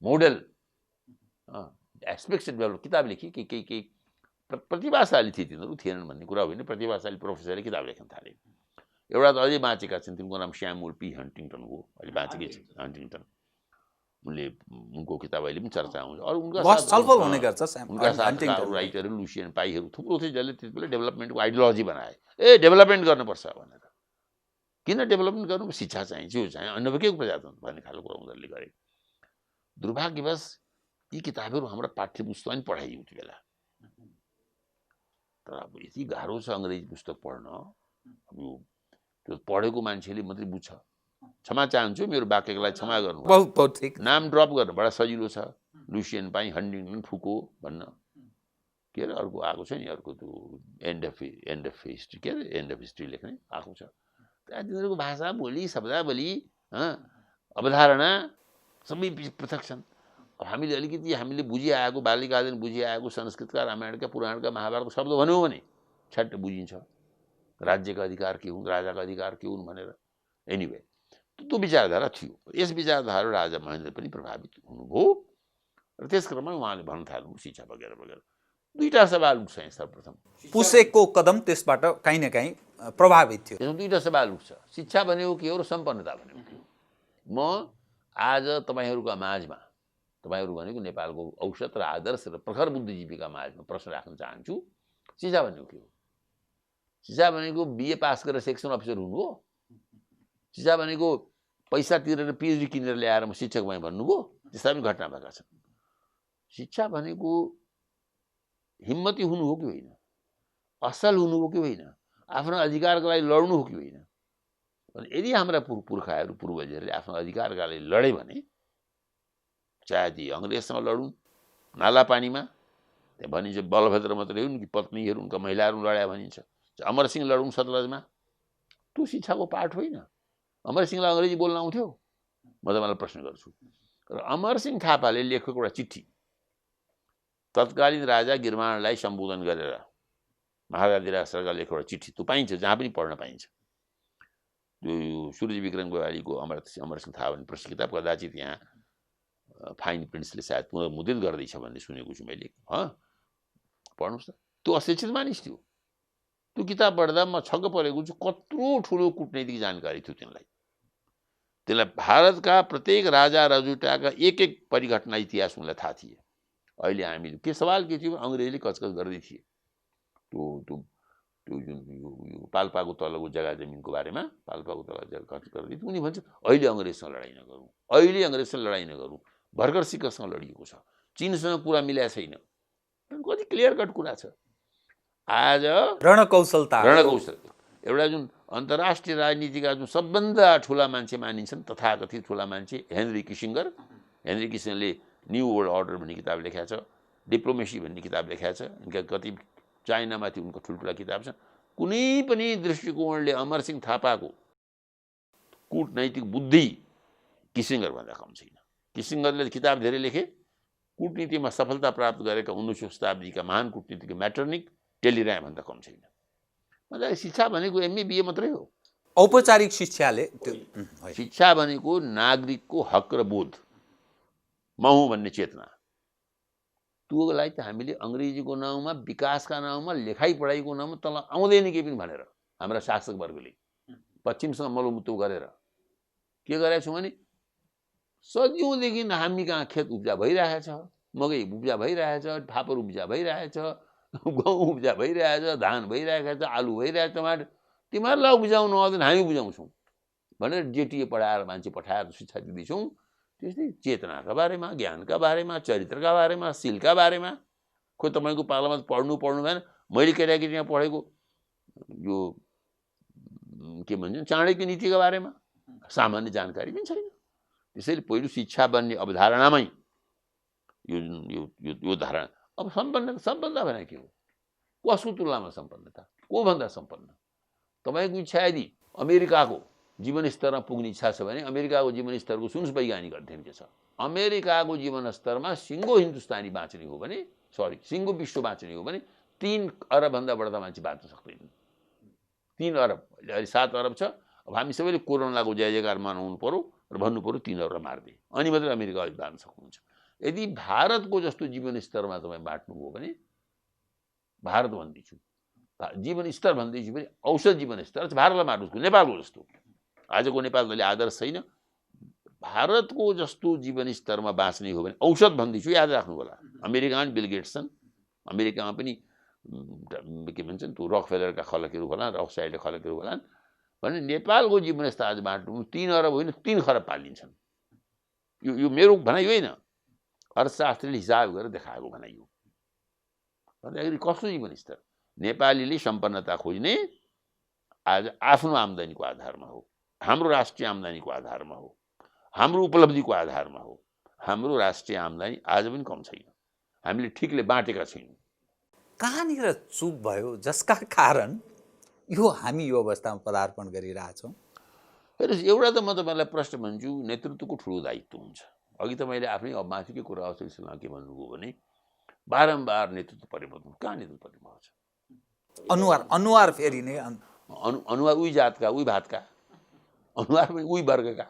मोडल एस्पेक्टेड डेभलप किताब लेखे केही प्रतिभाशाली थिए तिनीहरू थिएनन् भन्ने कुरा होइन प्रतिभाशाली प्रोफेसरले किताब लेख्न थाले एउटा त अझै बाँचेका छन् तिनको नाम स्यामुअल पी हन्टिङटन हो अहिले बाँचेकै छ हन्टिङटन उनले उनको किताब अहिले पनि चर्चा हुन्छ अरू उनका छलफल हुने गर्छ उनका साथका अरू राइटरहरू लुसियन पाईहरू थुप्रो थिए जसले त्यति बेला डेभलपमेन्टको आइडियोलोजी बनाए डेभलपमेन्ट गर्नुपर्छ भनेर किन डेभलपमेन्ट गर्नु शिक्षा चाहिन्छ यो चाहिँ अन्य के प्रजातन्त्र भन्ने खालको कुरा उनीहरूले गरे दुर्भाग्यवश यी किताबहरू हाम्रा पाठ्यपुस्तकमा पनि पढाइयो त्यो बेला तर अब यति गाह्रो छ अङ्ग्रेजी पुस्तक पढ्न यो त्यो पढेको मान्छेले मात्रै बुझ्छ क्षमा चाहन्छु मेरो वाक्यलाई क्षमा गर्नु बहुत ठीक नाम ड्रप गर्न बडा सजिलो छ लुसियन पाई हन्टिङटन फुको भन्न के अरे अर्को आएको छ नि अर्को त्यो एन्ड अफ हिस्ट्री के अरे एन्ड अफ हिस्ट्री लेख्ने आएको छ त्यहाँ तिनीहरूको भाषा बोली शब्दावली अवधारणा सबै पृथक छन् अब हामीले बुझिआएको बाल्यकालदेखि बुझिआएको संस्कृतका रामायणका पुराणका महाभारतका शब्द भन्यौँ भने छ्याट्ट बुझिन्छ राज्यका अधिकार के हुन् राजाका अधिकार के हुन् भनेर एनिवे त्यो विचारधारा थियो यस विचारधारा राजा महेन्द्र पनि प्रभावित हुनुभयो र त्यस क्रममा उहाँले भन्न थाल्नु शिक्षा वगैरह वगैरह दुईटा सवाल उठ्छ सर्वप्रथम पुसेको कदम त्यसबाट कहीँ न कहीँ प्रभावित थियो त्यसमा दुईटा सवाल उठ्छ शिक्षा भनेको के हो र सम्पन्नता भनेको के हो म आज तपाईँहरूका माझमा तपाईँहरू भनेको नेपालको औसत र आदर्श र प्रखर बुद्धिजीवीका माझमा प्रश्न राख्न चाहन्छु शिक्षा भनेको के हो शिक्षा भनेको बिए पास गरेर सेक्सन अफिसर हुनु हो शिक्षा भनेको पैसा तिरेर पिएचडी किनेर ल्याएर म शिक्षक भएँ भन्नुभयो त्यस्ता पनि घटना भएका छन् शिक्षा भनेको हिम्मती हुनु हो कि होइन असल हुनु हो कि होइन आफ्नो अधिकारको लागि लड्नु हो कि होइन यदि हाम्रा पुर्खाहरू पूर्वजहरूले आफ्नो अधिकारका लागि लडे भने चाहे ती अङ्ग्रेजसँग लडौँ नाला पानीमा त्यहाँ भनिन्छ बलभद्र मात्रै हुन् कि पत्नीहरू उनका महिलाहरू लड्या भनिन्छ अमरसिंह लडौँ सतलजमा त्यो शिक्षाको पाठ होइन अमरसिंहलाई अङ्ग्रेजी बोल्न आउँथ्यो म तपाईँलाई प्रश्न गर्छु र अमरसिंह थापाले लेखेको एउटा चिठी तत्कालीन राजा गिरमाणलाई सम्बोधन गरेर महाराजा सरकारले लेखेको एउटा चिठी त्यो पाइन्छ जहाँ पनि पढ्न पाइन्छ त्यो सूर्य विक्रम गोवालीको अमरसिंह थापा भन्ने प्रसिद्ध किताब कदाचित यहाँ फाइन प्रिन्सले सायद पुनर्मुद्रित गर्दैछ भन्ने सुनेको छु मैले पढ्नुहोस् न त्यो अशिक्षित मानिस थियो त्यो किताब पढ्दा म छक्क परेको छु कत्रो ठुलो कूटनैतिक जानकारी थियो त्यसलाई भारतका प्रत्येक राजा रजुटाका एक एक परिघटना इतिहास उनलाई थाहा थिए अहिले हामीले के सवाल के थियो अङ्ग्रेजले कचकच गर्दै थिए त्यो जुन यो पाल्पाको तलको जग्गा जमिनको बारेमा पाल्पाको तल जग्गा कचकच गर्दै थियो उनी भन्छ अहिले अङ्ग्रेजसँग लडाइँ नगरौँ भर्खर सिक्कसँग लडिएको छ चीनसँग कुरा मिलाएको छैन कति क्लियर कट कुरा छ आज रणकौशल एउटा जुन अन्तर्राष्ट्रिय राजनीतिका जुन सबभन्दा ठुला मान्छे मानिन्छन् तथाकथित ठुला मान्छे हेनरी किसिङरले न्यू वर्ल्ड अर्डर भन्ने किताब लेखेको छ डिप्लोमेसी भन्ने किताब लेखेको छ यिनका कति चाइनामाथि उनको ठुल्ठुला किताब छन् कुनै पनि दृष्टिकोणले अमरसिंह थापाको कूटनैतिक बुद्धि किसिङर भन्दा कम छैन किसिङरले किताब धेरै लेखे कूटनीतिमा सफलता प्राप्त गरेका 19औं शताब्दीका महान कूटनीतिज्ञ म्याटर्निक टेलिराय भन्दा कम छैन मतलब शिक्षा भनेको एमए बिए मात्रै हो औपचारिक शिक्षाले शिक्षा भनेको नागरिकको हक र बोध म हुँ भन्ने चेतना त्योलाई त हामीले अङ्ग्रेजीको नाउँमा विकासका नाउँमा लेखाइ पढाइको नाउँमा तल आउँदैन के पनि भनेर हाम्रा शासक वर्गले पश्चिमसँग मलमुत्तु गरेर के गरेका छौँ भने सदियौँदेखि हामी कहाँ खेत उब्जा भइरहेछ मकै उब्जा भइरहेछ फापर उब्जा भइरहेछ गहुँ उब्जा भइरहेछ धान भइरहेको छ आलु भइरहेछ टमाटर तिमीहरूलाई उब्जाउनु आउँदैन हामी बुझाउँछौँ भनेर जेटिए पढाएर मान्छे पठाएर शिक्षा दिँदैछौँ त्यस्तै चेतनाका बारेमा ज्ञानका बारेमा चरित्रका बारेमा सिलका बारेमा खोइ तपाईँको पालामा पढ्नु भएन मैले केटाकेटीमा पढेको यो के भन्छ चाणक्य नीतिका बारेमा सामान्य जानकारी पनि छैन त्यसैले पहिलो शिक्षा बन्ने अवधारणामै यो धारणा अब सम्पन्नता भने के हो कसको तुलनामा सम्पन्नता को भन्दा सम्पन्न तपाईँको इच्छा यदि अमेरिकाको जीवनस्तरमा पुग्ने इच्छा छ भने अमेरिकाको जीवनस्तरको सुन्नुहोस् वैज्ञानिक अध्ययन के छ। अमेरिकाको जीवनस्तरमा सिङ्गो हिन्दुस्तानी बाँच्ने हो भने सिङ्गो विश्व बाँच्ने हो भने 3 अरबभन्दा बढ्दा मान्छे बाँच्न सक्दैनन्। 3 अरब, अहिले 7 अरब छ। अब हामी सबैले कोरोनाको जय जयकार मनाउनु पर्यो र भन्नु पर्यो 3 अरब मार्दै, अनि मात्रै अमेरिका अहिले बाँच्न सक्नुहुन्छ। यदि भारतको जस्तो जीवनस्तरमा तपाईँ बाँट्नुभयो भने, भारत भन्दैछु, जीवनस्तर भन्दैछु भने औसत जीवनस्तर भारतलाई मार्नुहोस्, नेपालको जस्तो। आजको नेपाल अहिले आदर्श छैन। भारतको जस्तो जीवनस्तरमा बाँच्ने हो भने औसत भन्दैछु, याद राख्नु होला। अमेरिकामा पनि बिल गेट्स छन्, अमेरिकामा पनि के भन्छन् त्यो रकफेलरका खलकहरू होलान्, रकसाइडका खलकहरू होलान् भने नेपालको जीवनस्तर आज बाँड्नु 3 अरब होइन 3 खरब पालिन्छन्। यो मेरो भनाइ होइन, अर्थशास्त्रीले हिसाब गरेर देखाएको भनाइ हो। भन्दाखेरि कस्तो जीवनस्तर? नेपालीले सम्पन्नता खोज्ने आज आफ्नो आम्दानीको आधारमा हो, हाम्रो राष्ट्रिय आम्दानीको आधारमा हो, हाम्रो उपलब्धिको आधारमा हो। हाम्रो राष्ट्रिय आम्दानी आज पनि कम छैन, हामीले ठिकले बाँटेका छैनौँ। कहाँनिर चुक भयो जसका कारण हामी यो अवस्थामा पदार्पण गरिरहेछौँ? हेर्नुहोस्, एउटा त म तपाईँलाई प्रश्न भन्छु, नेतृत्वको ठुलो दायित्व हुन्छ। अघि त मैले आफ्नै अब माथिकै कुरा सिलसिलामा के भन्नुभयो भने बारम्बार नेतृत्व परिवर्तन। कहाँ नेतृत्व परिवर्तन छ? अनुहार फेरि नै अनुहार उही जातका, उही भातका, अनुहार पनि उही वर्गका,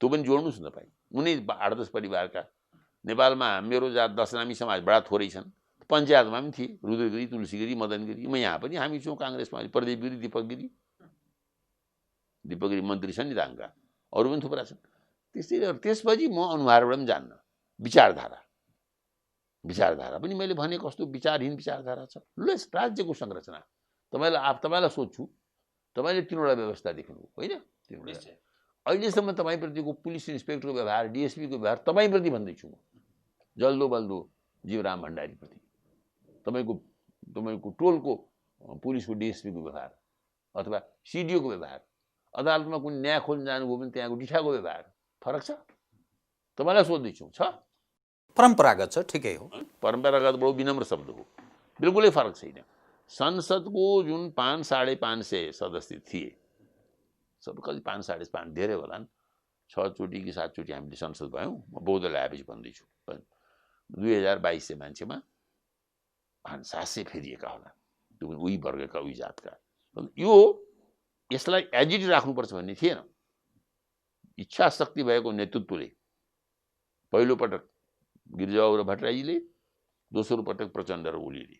त्यो पनि जोड्नुहोस् न तपाईँ। उनी 8-10 परिवारका। नेपालमा मेरो जात दशनामी समाज बडा थोरै छन्। पञ्चायतमा पनि थिए, रुद्रगिरी, तुलसीगिरी, मदनगिरी। म यहाँ पनि हामी छौँ काङ्ग्रेसमा, प्रदीप गिरी, दीपक गिरी मन्त्री छन् नि दाङका, अरू पनि थुप्रा छन्। त्यसपछि म अनुहारबाट पनि जान्न। विचारधारा पनि मैले भने कस्तो विचारहीन विचारधारा छ। ल राज्यको संरचना तपाईँलाई सोध्छु, तपाईँले 3वटा व्यवस्था देख्नु होइन? अहिलेसम्म तपाईँप्रतिको पुलिस इन्सपेक्टरको व्यवहार, डिएसपीको व्यवहार तपाईँप्रति भन्दैछु म, जल्दो बल्दो जीवराम भण्डारीप्रति, तपाईँको टोलको पुलिसको डिएसपीको व्यवहार अथवा सिडिओको व्यवहार, अदालतमा कुनै न्याय खोज्न जानुभयो भने त्यहाँको डिठाको व्यवहार फरक छ? तपाईँलाई सोध्दैछु। छ? परम्परागत छ, ठिकै हो। परम्परागत बडो विनम्र शब्द हो, बिल्कुलै फरक छैन। संसदको जुन 500-550 सदस्य थिए, सब कति 5-5.5 धेरै होलान्, 6 चोटि कि 7 चोटि हामीले संसद भयौँ। म बौद्ध ल्याएपछि भन्दैछु, 2200 मान्छेमा 700 फेरिएका होला, त्यो पनि उही वर्गका, उही जातका। यसलाई एजिट राख्नुपर्छ भन्ने थिएन। इच्छा शक्ति भएको नेतृत्वले पहिलोपटक गिरिजाबाबु र भट्टराईजीले, दोस्रो पटक प्रचण्ड र ओलीले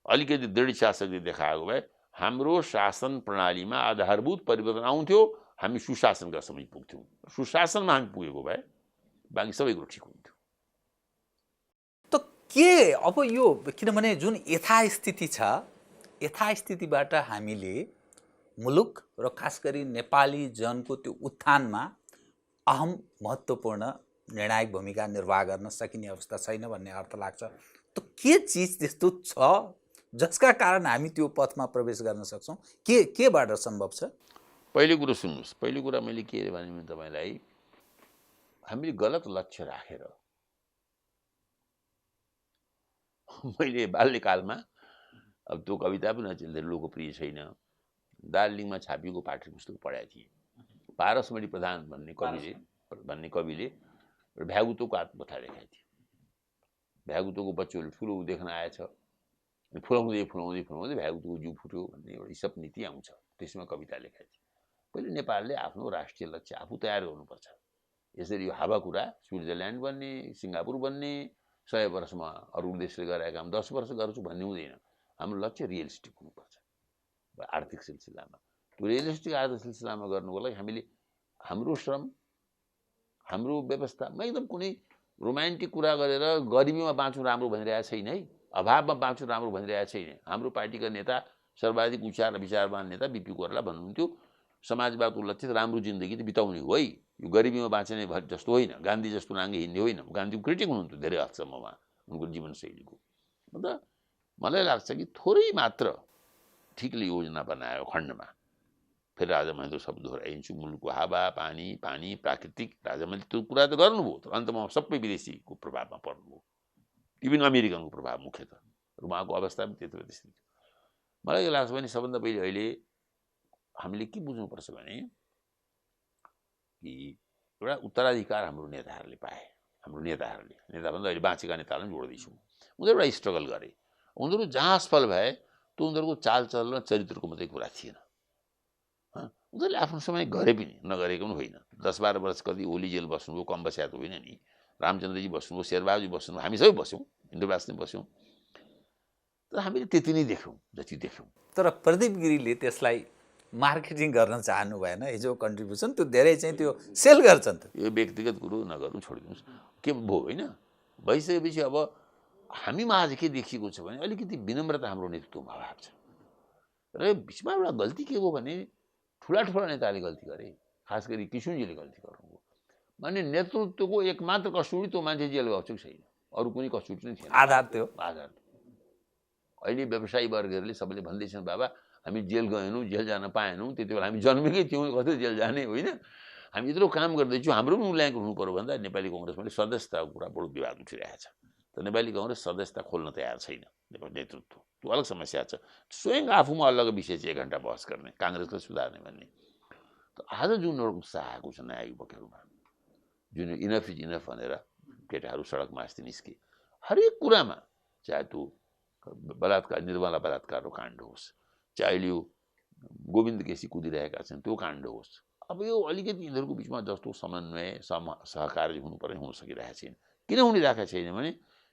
अलिकति दृढ इच्छा शक्ति देखाएको भए हाम्रो शासन प्रणालीमा आधारभूत परिवर्तन आउँथ्यो, हामी सुशासनका समय पुग्थ्यौँ। सुशासनमा हामी पुगेको भए बाँकी सबै कुरो ठिक हुन्थ्यो। त के अब यो, किनभने जुन यथास्थिति छ, यथास्थितिबाट हामीले मुलुक र खास गरी नेपाली जनको त्यो उत्थानमा अहम महत्त्वपूर्ण निर्णायक भूमिका निर्वाह गर्न सकिने अवस्था छैन भन्ने अर्थ लाग्छ। त के चिज त्यस्तो छ जसका कारण हामी त्यो पथमा प्रवेश गर्न सक्छौँ? केबाट सम्भव छ? पहिलो कुरो सुन्नुहोस्, पहिलो कुरा मैले के भने तपाईँलाई, हामीले गलत लक्ष्य राखेर, मैले बाल्यकालमा, अब त्यो कविता पनि अचेल लोकप्रिय छैन, दार्जिलिङमा छापिएको पाठ्यपुस्तक पढाएको थिएँ। पारसमणि प्रधान भन्ने कविले भ्यागुतोको आत्मकथा लेखेको थियो। भ्यागुतोको बच्चोले ठुलो देख्न आएछ, फुलाउँदै भ्यागुतोको जिउ फुट्यो भन्ने एउटा हिसाब नीति आउँछ, त्यसमा कविता लेखेको थियो। पहिले नेपालले आफ्नो राष्ट्रिय लक्ष्य आफू तयार गर्नुपर्छ। यसरी यो हावाकुरा स्विजरल्यान्ड बन्ने, सिङ्गापुर बन्ने, 100 वर्षमा अरू देशले गरेका काम 10 वर्ष गर्छु भन्ने हुँदैन। हाम्रो लक्ष्य रियलिस्टिक हुनुपर्छ आर्थिक सिलसिलामा। त्यो रियलिस्टिक आर्थिक सिलसिलामा गर्नुको लागि हामीले हाम्रो श्रम, हाम्रो व्यवस्था, म एकदम कुनै रोमान्टिक कुरा गरेर गरिबीमा बाँच्नु राम्रो भनिरहेको छैन है, अभावमा बाँच्नु राम्रो भनिरहेको छैन। हाम्रो पार्टीका नेता, सर्वाधिक विचारवान नेता बिपी कोइराला भन्नुहुन्थ्यो, समाजवादको लक्ष्य राम्रो जिन्दगी त बिताउने हो है, यो गरिबीमा बाँच्ने जस्तो होइन, गान्धी जस्तो नाङ्गे हिँड्ने होइन। गान्धीको क्रिटिक हुनुहुन्थ्यो धेरै हदसम्ममा उनको जीवनशैलीको। अन्त मलाई लाग्छ कि थोरै मात्र ठिकले योजना बनायो खण्डमा, फेरि राजा मैले शब्द दोहोऱ्याइन्छु, मुलुकको हावा पानी प्राकृतिक, राजा मैले त्यो कुरा त गर्नुभयो, तर अन्तमा सबै विदेशीको प्रभावमा पर्नुभयो, इभन अमेरिकनको प्रभाव मुख्यतः, र उहाँको अवस्था पनि त्यस्तो थियो। मलाई के लाग्छ भने सबभन्दा पहिले अहिले हामीले के बुझ्नुपर्छ भने कि एउटा उत्तराधिकार हाम्रो नेताहरूले पाए। हाम्रो नेताहरूले, नेता भन्दा अहिले बाँचेका नेताहरूलाई जोड्दैछौँ, उनीहरू एउटा स्ट्रगल गरे। उनीहरू जहाँ असफल भए त्यो उनीहरूको चालचलन र चरित्रको मात्रै कुरा थिएन। उनीहरूले आफ्नो समय गरे पनि, नगरेको पनि होइन। 10-12 वर्ष कति ओली जेल बस्नुभयो, कम बस्या त होइन नि। रामचन्द्रजी बस्नुभयो, शेरबहादुरजी बस्नुभयो, हामी सबै बस्यौँ, इन्द्रबास नै बस्यौँ। तर हामीले त्यति नै देख्यौँ जति देख्यौँ। तर प्रदीप गिरीले त्यसलाई मार्केटिङ गर्न चाहनु भएन। हिजो कन्ट्रिब्युसन त्यो धेरै चाहिँ त्यो सेल गर्छन् त। यो व्यक्तिगत कुरो नगर्नु, छोडिदिनुहोस्। के भयो होइन, भइसकेपछि अब हामीमा आज के देखिएको छ भने अलिकति विनम्रता हाम्रो नेतृत्वमा अभाव छ। र बिचमा एउटा गल्ती के भयो भने ठुला नेताले गल्ती गरे, खास गरी किशुनजीले गल्ती गर्नुभयो। माने नेतृत्वको एकमात्र कसुडी त्यो मान्छे जेल गएको छैन, अरू कुनै कसुडी नै थिएन। आधार थियो। अहिले व्यवसायी वर्गहरूले सबैले भन्दैछन् बाबा हामी जेल गएनौँ, जेल जान पाएनौँ, त्यति बेला हामी जन्मेकै थियौँ, कतै जेल जाने होइन। हामी यत्रो काम गर्दैछौँ, हाम्रो पनि मूल्याङ्कन हुनु पर्यो भन्दा नेपाली कङ्ग्रेसमा सदस्यताको कुरा बडो विवाद उठिरहेछ। त नेपाली कङ्ग्रेस सदस्यता खोल्न तयार छैन। नेपाली नेतृत्व त्यो अलग समस्या छ। स्वयं आफूमा अलग विषय चाहिँ 1 घन्टा बहस गर्ने, काङ्ग्रेसलाई सुधार्ने भन्ने। त आज जुन उत्साह आएको छ नयाँ युवकहरूमा, जुन इनफ इज इनफ भनेर केटाहरू सडकमा अस्ति निस्के, हरेक कुरामा, चाहे त्यो बलात्कार, निर्मला बलात्कारको काण्ड होस्, चाहे अहिले यो गोविन्द केसी कुदिरहेका छन् त्यो काण्ड होस्, अब यो अलिकति यिनीहरूको बिचमा जस्तो समन्वय सहकार्य हुनुपर्ने हुन सकिरहेको छैन। किन हुनिरहेको छैन भने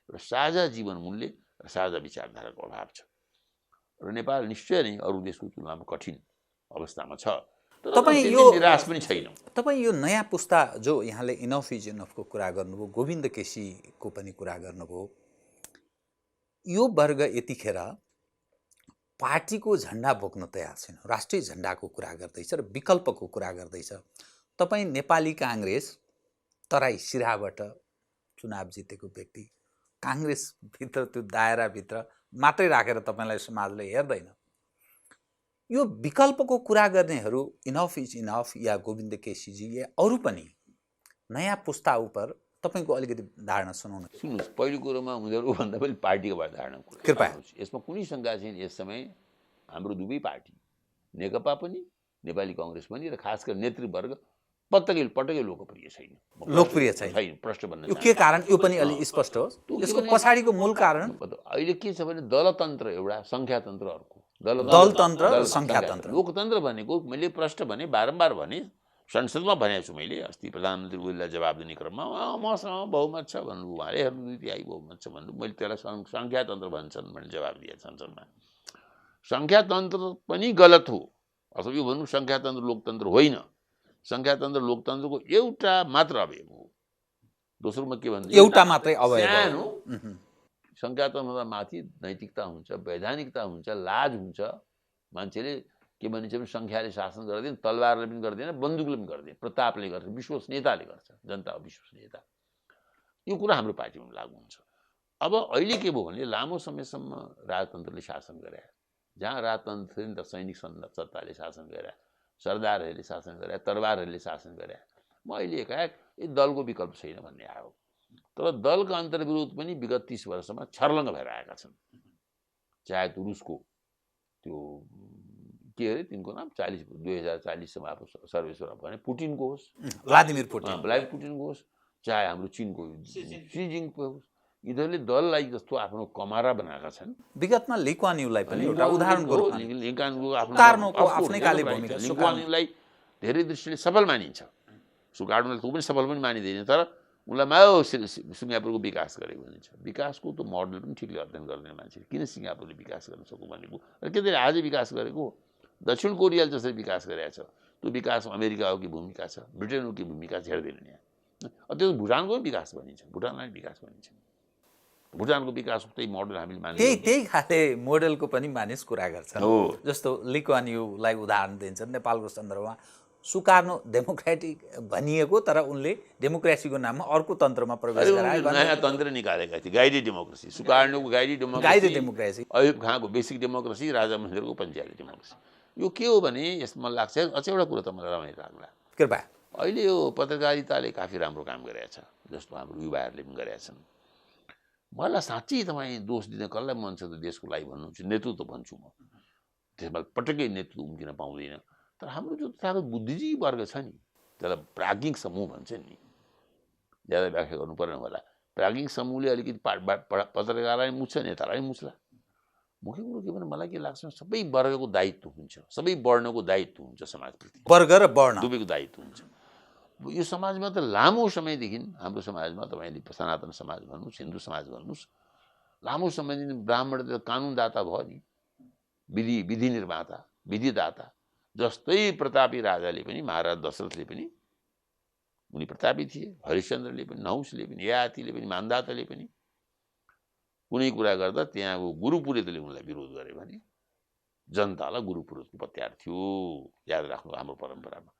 एउटा साझा जीवन मूल्य र साझा विचारधाराको अभाव छ। र नेपाल निश्चय नै अरू देशको तुलनामा कठिन अवस्थामा छ। तपाईँ यो निराश पनि छैन। तपाईँ यो नयाँ पुस्ता जो यहाँले इनफ इज इनफको कुरा गर्नुभयो, गोविन्द केसीको पनि कुरा गर्नुभयो, यो वर्ग यतिखेर पार्टीको झन्डा बोक्न तयार छैन, राष्ट्रिय झन्डाको कुरा गर्दैछ र विकल्पको कुरा गर्दैछ। तपाईँ नेपाली काङ्ग्रेस तराई सिराबाट चुनाव जितेको व्यक्ति, काङ्ग्रेसभित्र त्यो दायराभित्र मात्रै राखेर तपाईँलाई समाजले हेर्दैन। यो विकल्पको कुरा गर्नेहरू इनफ इज इनफ या गोविन्द केसीजी या अरू पनि नयाँ पुस्ता उप तपाईँको अलिकति धारणा सुनाउनु। सुन्नुहोस्, पहिलो कुरोमा उनीहरू भन्दा पनि पार्टीको धारणा कृपया। यसमा कुनै शङ्का छैन। यस समय हाम्रो दुवै पार्टी, नेकपा पनि नेपाली कङ्ग्रेस पनि, र खास गरी नेतृवर्ग पटक्कै लोकप्रिय छैन, प्रष्ट बन्न। यो के कारण, यो पनि अलि स्पष्ट होस्, यसको पछाडिको मूल कारण? अहिले के छ भने दलतन्त्र एउटा, सङ्ख्यातन्त्र अर्को। दलतन्त्र र सङ्ख्यातन्त्र। लोकतन्त्र भनेको मैले प्रष्ट भने, बारम्बार भने, संसदमा भनेको छु मैले। अस्ति प्रधानमन्त्री ओलीलाई जवाब दिने क्रममा मसँग बहुमत छ भन्नु, उहाँले हेर्नु तिहाई बहुमत छ भन्नु, मैले त्यसलाई सङ्ख्यातन्त्र भन्छन् भने जवाब दिए संसदमा। सङ्ख्यातन्त्र पनि गलत हो, अथवा यो भन्नु सङ्ख्यातन्त्र लोकतन्त्र होइन। सङ्ख्यातन्त्र लोकतन्त्रको एउटा मात्र अवयव हो। दोस्रोमा के भन्छ, एउटा मात्रै अवयव सानो। सङ्ख्यातन्त्रभन्दा माथि नैतिकता हुन्छ, वैधानिकता हुन्छ, लाज हुन्छ। मान्छेले के भनिन्छ भने सङ्ख्याले शासन गर्दैन, तलवारले पनि गर्दैन, बन्दुकले पनि गर्दैन, प्रतापले गर्छ, विश्वसनीयताले गर्छ, जनता विश्वसनीयता। यो कुरा हाम्रो पार्टीमा लागू हुन्छ। अब अहिले के भयो भने लामो समयसम्म राजतन्त्रले शासन गरे, जहाँ राजतन्त्र थियो नि त सैनिक सत्ताले शासन गरे, सरदारहरूले शासन गरे, तरबारहरूले शासन गरे। म अहिले एकाएक दलको विकल्प छैन भन्ने आयो। तर दलका अन्तर्विरोध पनि विगत 30 वर्षमा छर्लङ्ग भएर आएका छन्। चाहे त्यो रुसको त्यो के अरे तिनको नाम 2040सम्म आएको सर्वेश्वर भने पुटिनको होस्, भ्लादिमिर पुटिनको होस्, चाहे हाम्रो चिनको सी जिङको होस्, यिनीहरूले दललाई जस्तो आफ्नो कमारा बनाएका छन्। विगतमा ली कुआन युलाई पनि एउटा उदाहरणको रूपमा लिङ्कानुलाई धेरै दृष्टिले सफल मानिन्छ। सुकार्नोलाई त्यो पनि सफल पनि मानिँदैन, तर उनलाई माओ सिङ्गापुरको विकास गरेको भनिन्छ। विकासको त मोडल पनि ठिकले अध्ययन गर्ने मान्छे किन सिङ्गापुरले विकास गर्न सक्नु भनेको, र के धेरै आजै विकास गरेको। दक्षिण कोरियाले जसरी विकास गरेको छ त्यो विकास अमेरिकाको की भूमिका छ, ब्रिटेनको की भूमिका छ हेर्दैनन् यहाँ। त्यो भुटानको पनि विकास भनिन्छ, भुटानलाई विकास भनिन्छ। भुटानको विकास त्यही मोडल हामीले मान्छे त्यही खाले मोडलको पनि मानिस कुरा गर्छन्। जस्तो ली कुआन युलाई उदाहरण दिन्छन् नेपालको सन्दर्भमा। सुकार्नो डेमोक्रेटिक भनिएको, तर उनले डेमोक्रेसीको नाममा अर्को तन्त्रमा प्रवेश गराए, नयाँ तन्त्र निकालेका थिए, गाइडेड डेमोक्रेसी। सुकार्नोको गाइडेड डेमोक्रेसी, अयुब खाँको बेसिक डेमोक्रेसी, राजा महेन्द्रको पञ्चायती डेमोक्रेसी। यो के हो भने यसमा लाग्छ अझै एउटा कुरा त मलाई रमाइलो लाग्ला। कृपया, अहिले यो पत्रकारिताले काफी राम्रो काम गरेको छ, जस्तो हाम्रो युवाहरूले पनि गरेका छन्। मलाई साँच्चै तपाईँ दोष दिन कसलाई मन छ त देशको लागि भन्नुहुन्छ, नेतृत्व भन्छु म। त्यसमा पटक्कै नेतृत्व उम्किन पाउँदैन। तर हाम्रो जो तथागत बुद्धिजीवी वर्ग छ नि, त्यसलाई प्राज्ञिक समूह भन्छ नि, ज्यादा व्याख्या गर्नु पर्ने होला। प्राज्ञिक समूहले अलिकति पत्रकारलाई मुछ्छ, नेतालाई मुछ्ला। मुख्य कुरो के भने मलाई के लाग्छ, सबै वर्गको दायित्व हुन्छ, सबै वर्णको दायित्व हुन्छ समाजप्रति, वर्ग र वर्ण दुवैको दायित्व हुन्छ। यो समाजमा त लामो समयदेखि हाम्रो समाजमा तपाईँले सनातन समाज भन्नुहोस्, हिन्दू समाज भन्नुहोस्, लामो समयदेखि ब्राह्मण त कानुनदाता भयो नि, विधि निर्माता, विधिदाता। जस्तै प्रतापी राजाले पनि, महाराज दशरथले पनि उनी प्रतापी थिए, हरिश्चन्द्रले पनि, नहुसले पनि, ययातिले पनि, मानदाताले पनि कुनै कुरा गर्दा त्यहाँको गुरुपुरोहितले उनलाई विरोध गरे भने जनतालाई गुरुपुरोहितको पत्यार थियो। याद राख्नु हाम्रो परम्परामा।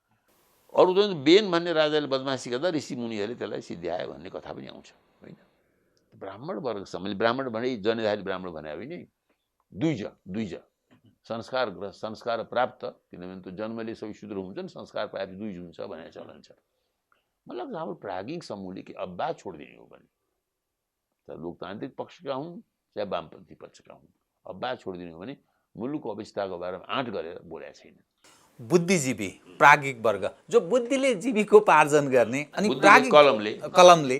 अरू त बेन भन्ने राजाले बदमासी गर्दा ऋषि मुनिहरूले त्यसलाई सिद्ध्यायो भन्ने कथा पनि आउँछ, होइन? ब्राह्मण वर्गसम्मले ब्राह्मण भने जनेधारी ब्राह्मण भने होइन, दुईज संस्कार प्राप्त, किनभने त्यो जन्मले सबै शूद्र हुन्छन्, संस्कार प्राप्त दुईज हुन्छ भन्ने चलन छ। मलाई लाग्छ हाम्रो प्राज्ञिक समूहले के अब्बा छोडिदिने हो भने, चाहे लोकतान्त्रिक पक्षका हुन् चाहे वामपन्थी पक्षका हुन्, अब्बा छोडिदिने हो भने मुलुकको अवस्थाको बारेमा आँट गरेर बोलेको छैन। बुद्धिजीवी प्राज्ञिक वर्ग जो बुद्धिले जीविकोपार्जन गर्ने अनि प्राज्ञिक कलमले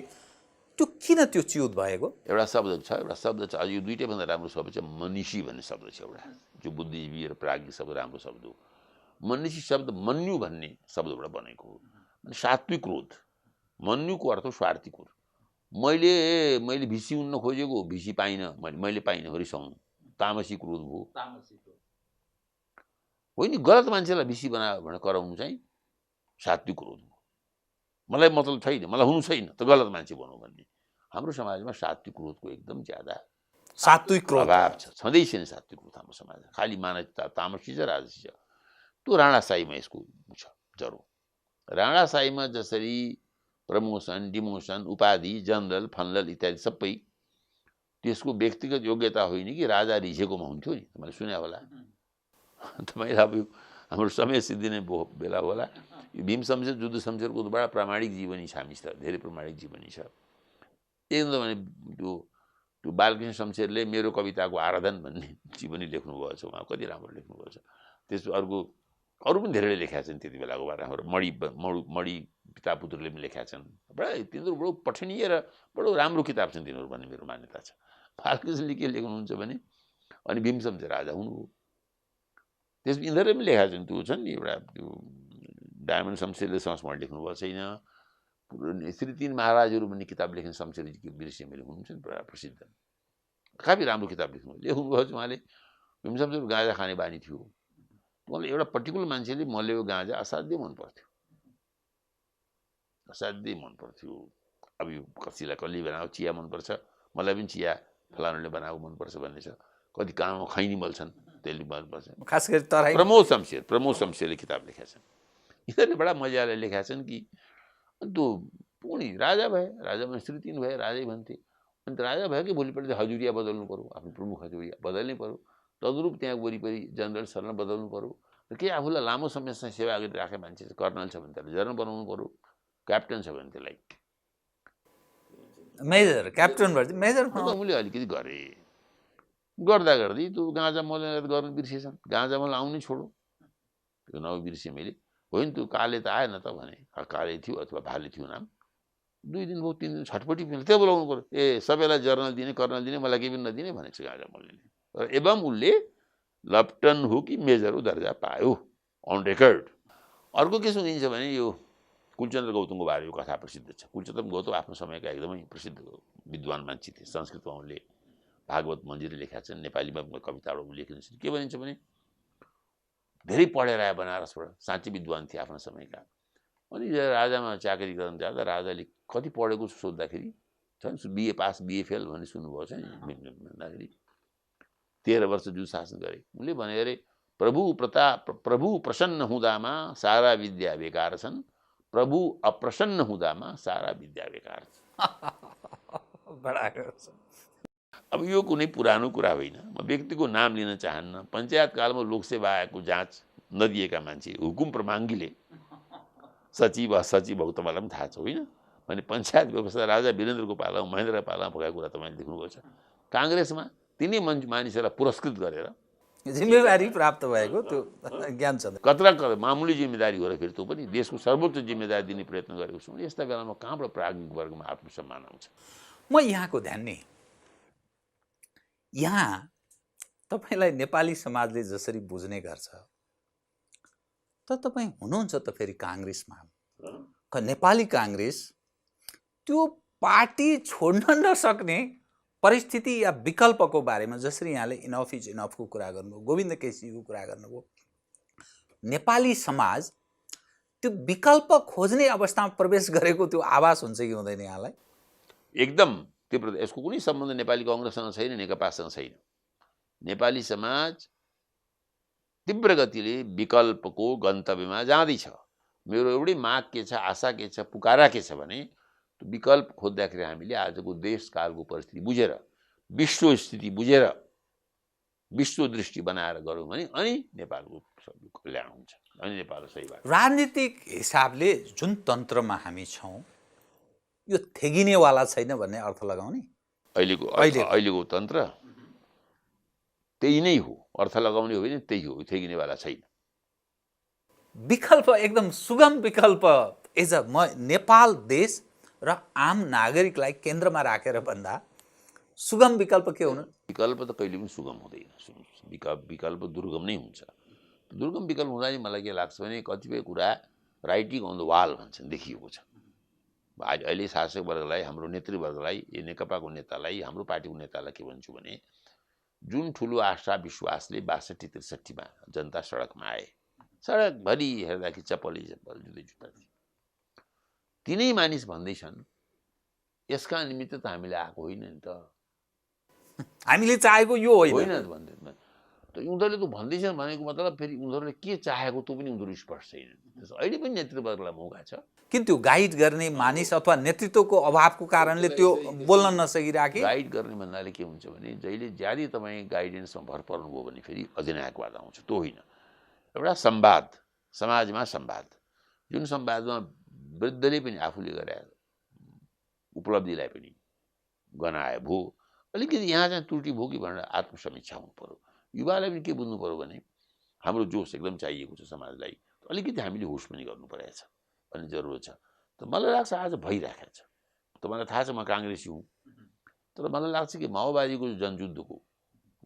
त्यो किन त्यो च्युत भएको? एउटा शब्द छ, अझ यो दुईटै भन्दा राम्रो शब्द छ मनीषी भन्ने शब्द छ एउटा, जो बुद्धिजीवी र प्राज्ञिक शब्द राम्रो शब्द हो। मनीषी शब्द मन्यु भन्ने शब्दबाट बनेको हो, सात्विक क्रोध। मन्युको अर्थ स्वार्थी क्रोध। मैले भिसी उन्न खोजेको, भिसी पाइनँ, मैले पाइनँ रिसाउनु, तामसी क्रोध भयो। होइन, गलत मान्छेलाई भिसी बनायो भनेर कराउनु चाहिँ सात्विक क्रोध हो। मलाई मतलब छैन, मलाई हुनु छैन त गलत मान्छे बनाऊ भन्ने। हाम्रो समाजमा सात्विक क्रोधको एकदम ज्यादा सात्विक क्रोध अभाव छ, छँदै छैन सात्विक क्रोध हाम्रो समाजमा। खालि मानसिकता तामसी छ, राजसी छ। त्यो राणाशाहीमा यसको छ जरो। राणाशाहीमा जसरी प्रमोसन, डिमोसन, उपाधि, जनरल, फनरल इत्यादि सबै त्यसको व्यक्तिगत योग्यता होइन कि राजा रिझेकोमा हुन्थ्यो नि, मैले सुने होला। तपाईँलाई अब हाम्रो समय सिद्धिने बेला होला। भीम शमशेर, जुद्ध शमशेरको बडा प्रामाणिक जीवनी छ हामीसित, धेरै प्रामाणिक जीवनी छ। एकदम भने त्यो बालकृष्ण शमशेरले मेरो कविताको आराधन भन्ने जीवनी लेख्नुभएको छ, उहाँ कति राम्रो लेख्नुभएको छ। त्यसको अरू पनि धेरैले लेखेका छन् त्यति बेलाको बारेमा। हाम्रो मणि पिता पुत्रले पनि लेखेका छन्। तिनीहरू बडो पठनीय र बडो राम्रो किताब छन् तिनीहरू भन्ने मेरो मान्यता छ। बालकृष्णले के लेख्नुहुन्छ भने, अनि भीम शमशेर राजा हुनुभयो, त्यसमा यिनीहरूले पनि लेखेका छन्। त्यो छन् नि एउटा त्यो डायमन्ड शमशेरले संस्मरण लेख्नुभएको छैन, श्री तीन महाराजहरू भन्ने किताब लेख्ने शमशेरजीको बिर्सिएमले हुनुहुन्छ नि पुरा प्रसिद्ध, काफी राम्रो किताब लेख्नुभएको छ उहाँले। भीम शमशेर गाँजा खाने बानी थियो। मलाई एउटा पर्टिकुलर मान्छेले मलेको गाँजा असाध्यै मन पर्थ्यो, असाध्यै मन पर्थ्यो। अब यो कसैलाई कसले बनाएको चिया मनपर्छ, मलाई पनि चिया फलानुले बनाएको मनपर्छ भन्ने छ। कति कहाँ खैनी मल्छन् त्यसले मनपर्छ। खास गरी तराई प्रमोद शमशेरले किताब लेखेका छन्। यिनीहरूले बडा मजाले लेखेका छन् कि त्यो पुणी राजा भए, राजामा श्री तीन भए, राजै भन्थे। अनि राजा भयो कि भोलिपल्ट हजुरिया बदल्नु पऱ्यो, आफ्नो प्रमुख हजुरिया बदल्नै पऱ्यो। तद्रूप त्यहाँ वरिपरि जनरल सरल बदल्नु पऱ्यो। र के आफूलाई लामो समयसम्म सेवा गरिराखेको मान्छे कर्नल छ भने त्यसलाई जनरल बनाउनु पऱ्यो, क्याप्टन छ भने त्यसलाई मेजर, क्याप्टन भन्छ मेजर। मैले अलिकति गरेँ, गर्दा गर्दै त्यो गाँजा मलले गर्नु बिर्सेछन्। गाँजा मल आउनै छोडो, त्यो नौ बिर्सेँ मैले। होइन त्यो काले त आएन त भने, काले थियो अथवा भाले थियो नाम। 2 दिन भयो 3 दिन छटपटी पनि त्यो बोलाउनु पऱ्यो। सबैलाई जर्नल दिने, कर्नल दिने, मलाई केही पनि नदिने भनेको छ गाँजा मलले। र एवं उसले लेफ्टन हो कि मेजरको दर्जा पायो अन रेकर्ड। अर्को के सुनिन्छ भने यो कुलचन्द्र गौतमको बारेमा कथा प्रसिद्ध छ। कुलचन्द्र गौतम आफ्नो समयका एकदमै प्रसिद्ध विद्वान मान्छे थिए। संस्कृतमा उनले भागवत मन्दिर लेखेका छन्, नेपालीमा कविताहरू लेखेका छन्। के भनिन्छ भने धेरै पढेर आए बनारसबाट, साँच्चै विद्वान थिए आफ्नो समयका। अनि राजामा चाकरी गर्न जाँदा राजाले कति पढेको सोद्धाखेरि छन् बिए पास बिए फेल भन्ने सुन्नुभएको छ नि। भन्दाखेरि 13 वर्ष जुन शासन गरे उनले भने अरे प्रभु प्रसन्न हुँदामा सारा विद्या बेकार छन्, प्रभु अप्रसन्न हुँदामा सारा विद्या बेकार छन्। अब यो कुनै पुरानो कुरा होइन, म व्यक्तिको नाम लिन चाहन्न। पञ्चायत कालमा लोकसेवा आयोगको जाँच नदिएका मान्छे हुकुम प्रमाङ्गीले सचिव हो, तपाईँलाई पनि थाहा छ होइन? भने पञ्चायत व्यवस्था राजा वीरेन्द्रको पालामा, महेन्द्रको पालामा भएका कुरा तपाईँले देख्नुभएको छ। काङ्ग्रेसमा तिनै मानिसहरूलाई पुरस्कृत गरेर जिम्मेवारी प्राप्त भएको त्यो ज्ञानचन्द्र कतरा मामुली जिम्मेदारी हो र फेरि त्यो पनि देशको सर्वोच्च जिम्मेदारी दिने प्रयत्न गरेको छौँ। यस्ता बेलामा कहाँबाट प्राज्ञिक वर्गमा आत्मसम्मान आउँछ? म यहाँको ध्यान नि यहाँ तपाईँलाई नेपाली समाजले जसरी बुझ्ने गर्छ त तपाईँ हुनुहुन्छ त फेरि काङ्ग्रेसमा। नेपाली काङ्ग्रेस त्यो पार्टी छोड्न नसक्ने परिस्थिति या विकल्पको बारेमा जसरी यहाँले इनफ इज इनफको कुरा गर्नुभयो, गोविन्द केसीको कुरा गर्नुभयो, नेपाली समाज त्यो विकल्प खोज्ने अवस्थामा प्रवेश गरेको त्यो आभास हुन्छ कि हुँदैन यहाँलाई? एकदम तीव्र। यसको कुनै सम्बन्ध नेपाली काङ्ग्रेससँग छैन, नेकपासँग छैन। नेपाली समाज तीव्र गतिले विकल्पको गन्तव्यमा जाँदैछ। मेरो एउटै माग के छ, आशा के छ, पुकारा के छ भने त्यो विकल्प खोज्दाखेरि हामीले आजको देशकालको परिस्थिति बुझेर, विश्व स्थिति बुझेर, विश्व दृष्टि बनाएर गऱ्यौँ भने अनि नेपालको कल्याण हुन्छ, अनि नेपाल सही बाटो। राजनीतिक हिसाबले जुन तन्त्रमा हामी छौँ यो थेगिनेवाला छैन भन्ने अर्थ लगाउने अहिलेको तन्त्र त्यही नै हो। अर्थ लगाउने हो भने त्यही हो, थेगिनेवाला छैन। विकल्प एकदम सुगम विकल्प एज अ नेपाल देश र आम नागरिकलाई केन्द्रमा राखेर भन्दा सुगम विकल्प के हुनु? विकल्प त कहिले पनि सुगम हुँदैन। विकल्प दुर्गम नै हुन्छ। दुर्गम विकल्प हुँदा नि मलाई के लाग्छ भने कतिपय कुरा राइटिङ अन द वाल भन्छन्, देखिएको छ। अहिले शासक वर्गलाई, हाम्रो नेतृवर्गलाई, यो नेकपाको नेतालाई, हाम्रो पार्टीको नेतालाई के भन्छु भने जुन ठुलो आशा विश्वासले 62-63 जनता सडकमा आए, सडकभरि हेर्दाखेरि चप्पलै चप्पल, जुत्तै जुत्ता थिए, तिनै मानिस भन्दैछन् यसका निमित्त त हामीले आएको होइन नि त, हामीले चाहेको यो होइन भन्दैन। त उनीहरूले त भन्दैछन् भनेको मतलब फेरि उनीहरूले के चाहेको त्यो पनि उनीहरू स्पष्ट छैन। अहिले पनि नेतृत्वलाई मौका छ, किन त्यो गाइड गर्ने मानिस अथवा नेतृत्वको अभावको कारणले त्यो बोल्न नसकिराखे? गाइड गर्ने भन्नाले के हुन्छ भने जहिले ज्यादै तपाईँ गाइडेन्समा भर पर्नुभयो भने फेरि अधिनायकवाद आउँछ। त्यो होइन, एउटा संवाद, समाजमा संवाद, जुन संवादमा वृद्धले पनि आफूले गरे उपलब्धिलाई पनि गनाए भो, अलिकति यहाँ चाहिँ त्रुटि भयो कि भनेर आत्मसमीक्षा हुनु पर्यो। युवालाई पनि के बुझ्नु पर्यो भने हाम्रो जोस एकदम चाहिएको छ समाजलाई, अलिकति हामीले होस पनि गर्नु परेछ भन्ने जरुरत छ। त मलाई लाग्छ आज भइरहेको छ। तपाईँलाई थाहा छ म काङ्ग्रेसी हुँ, तर मलाई लाग्छ कि माओवादीको जनयुद्धको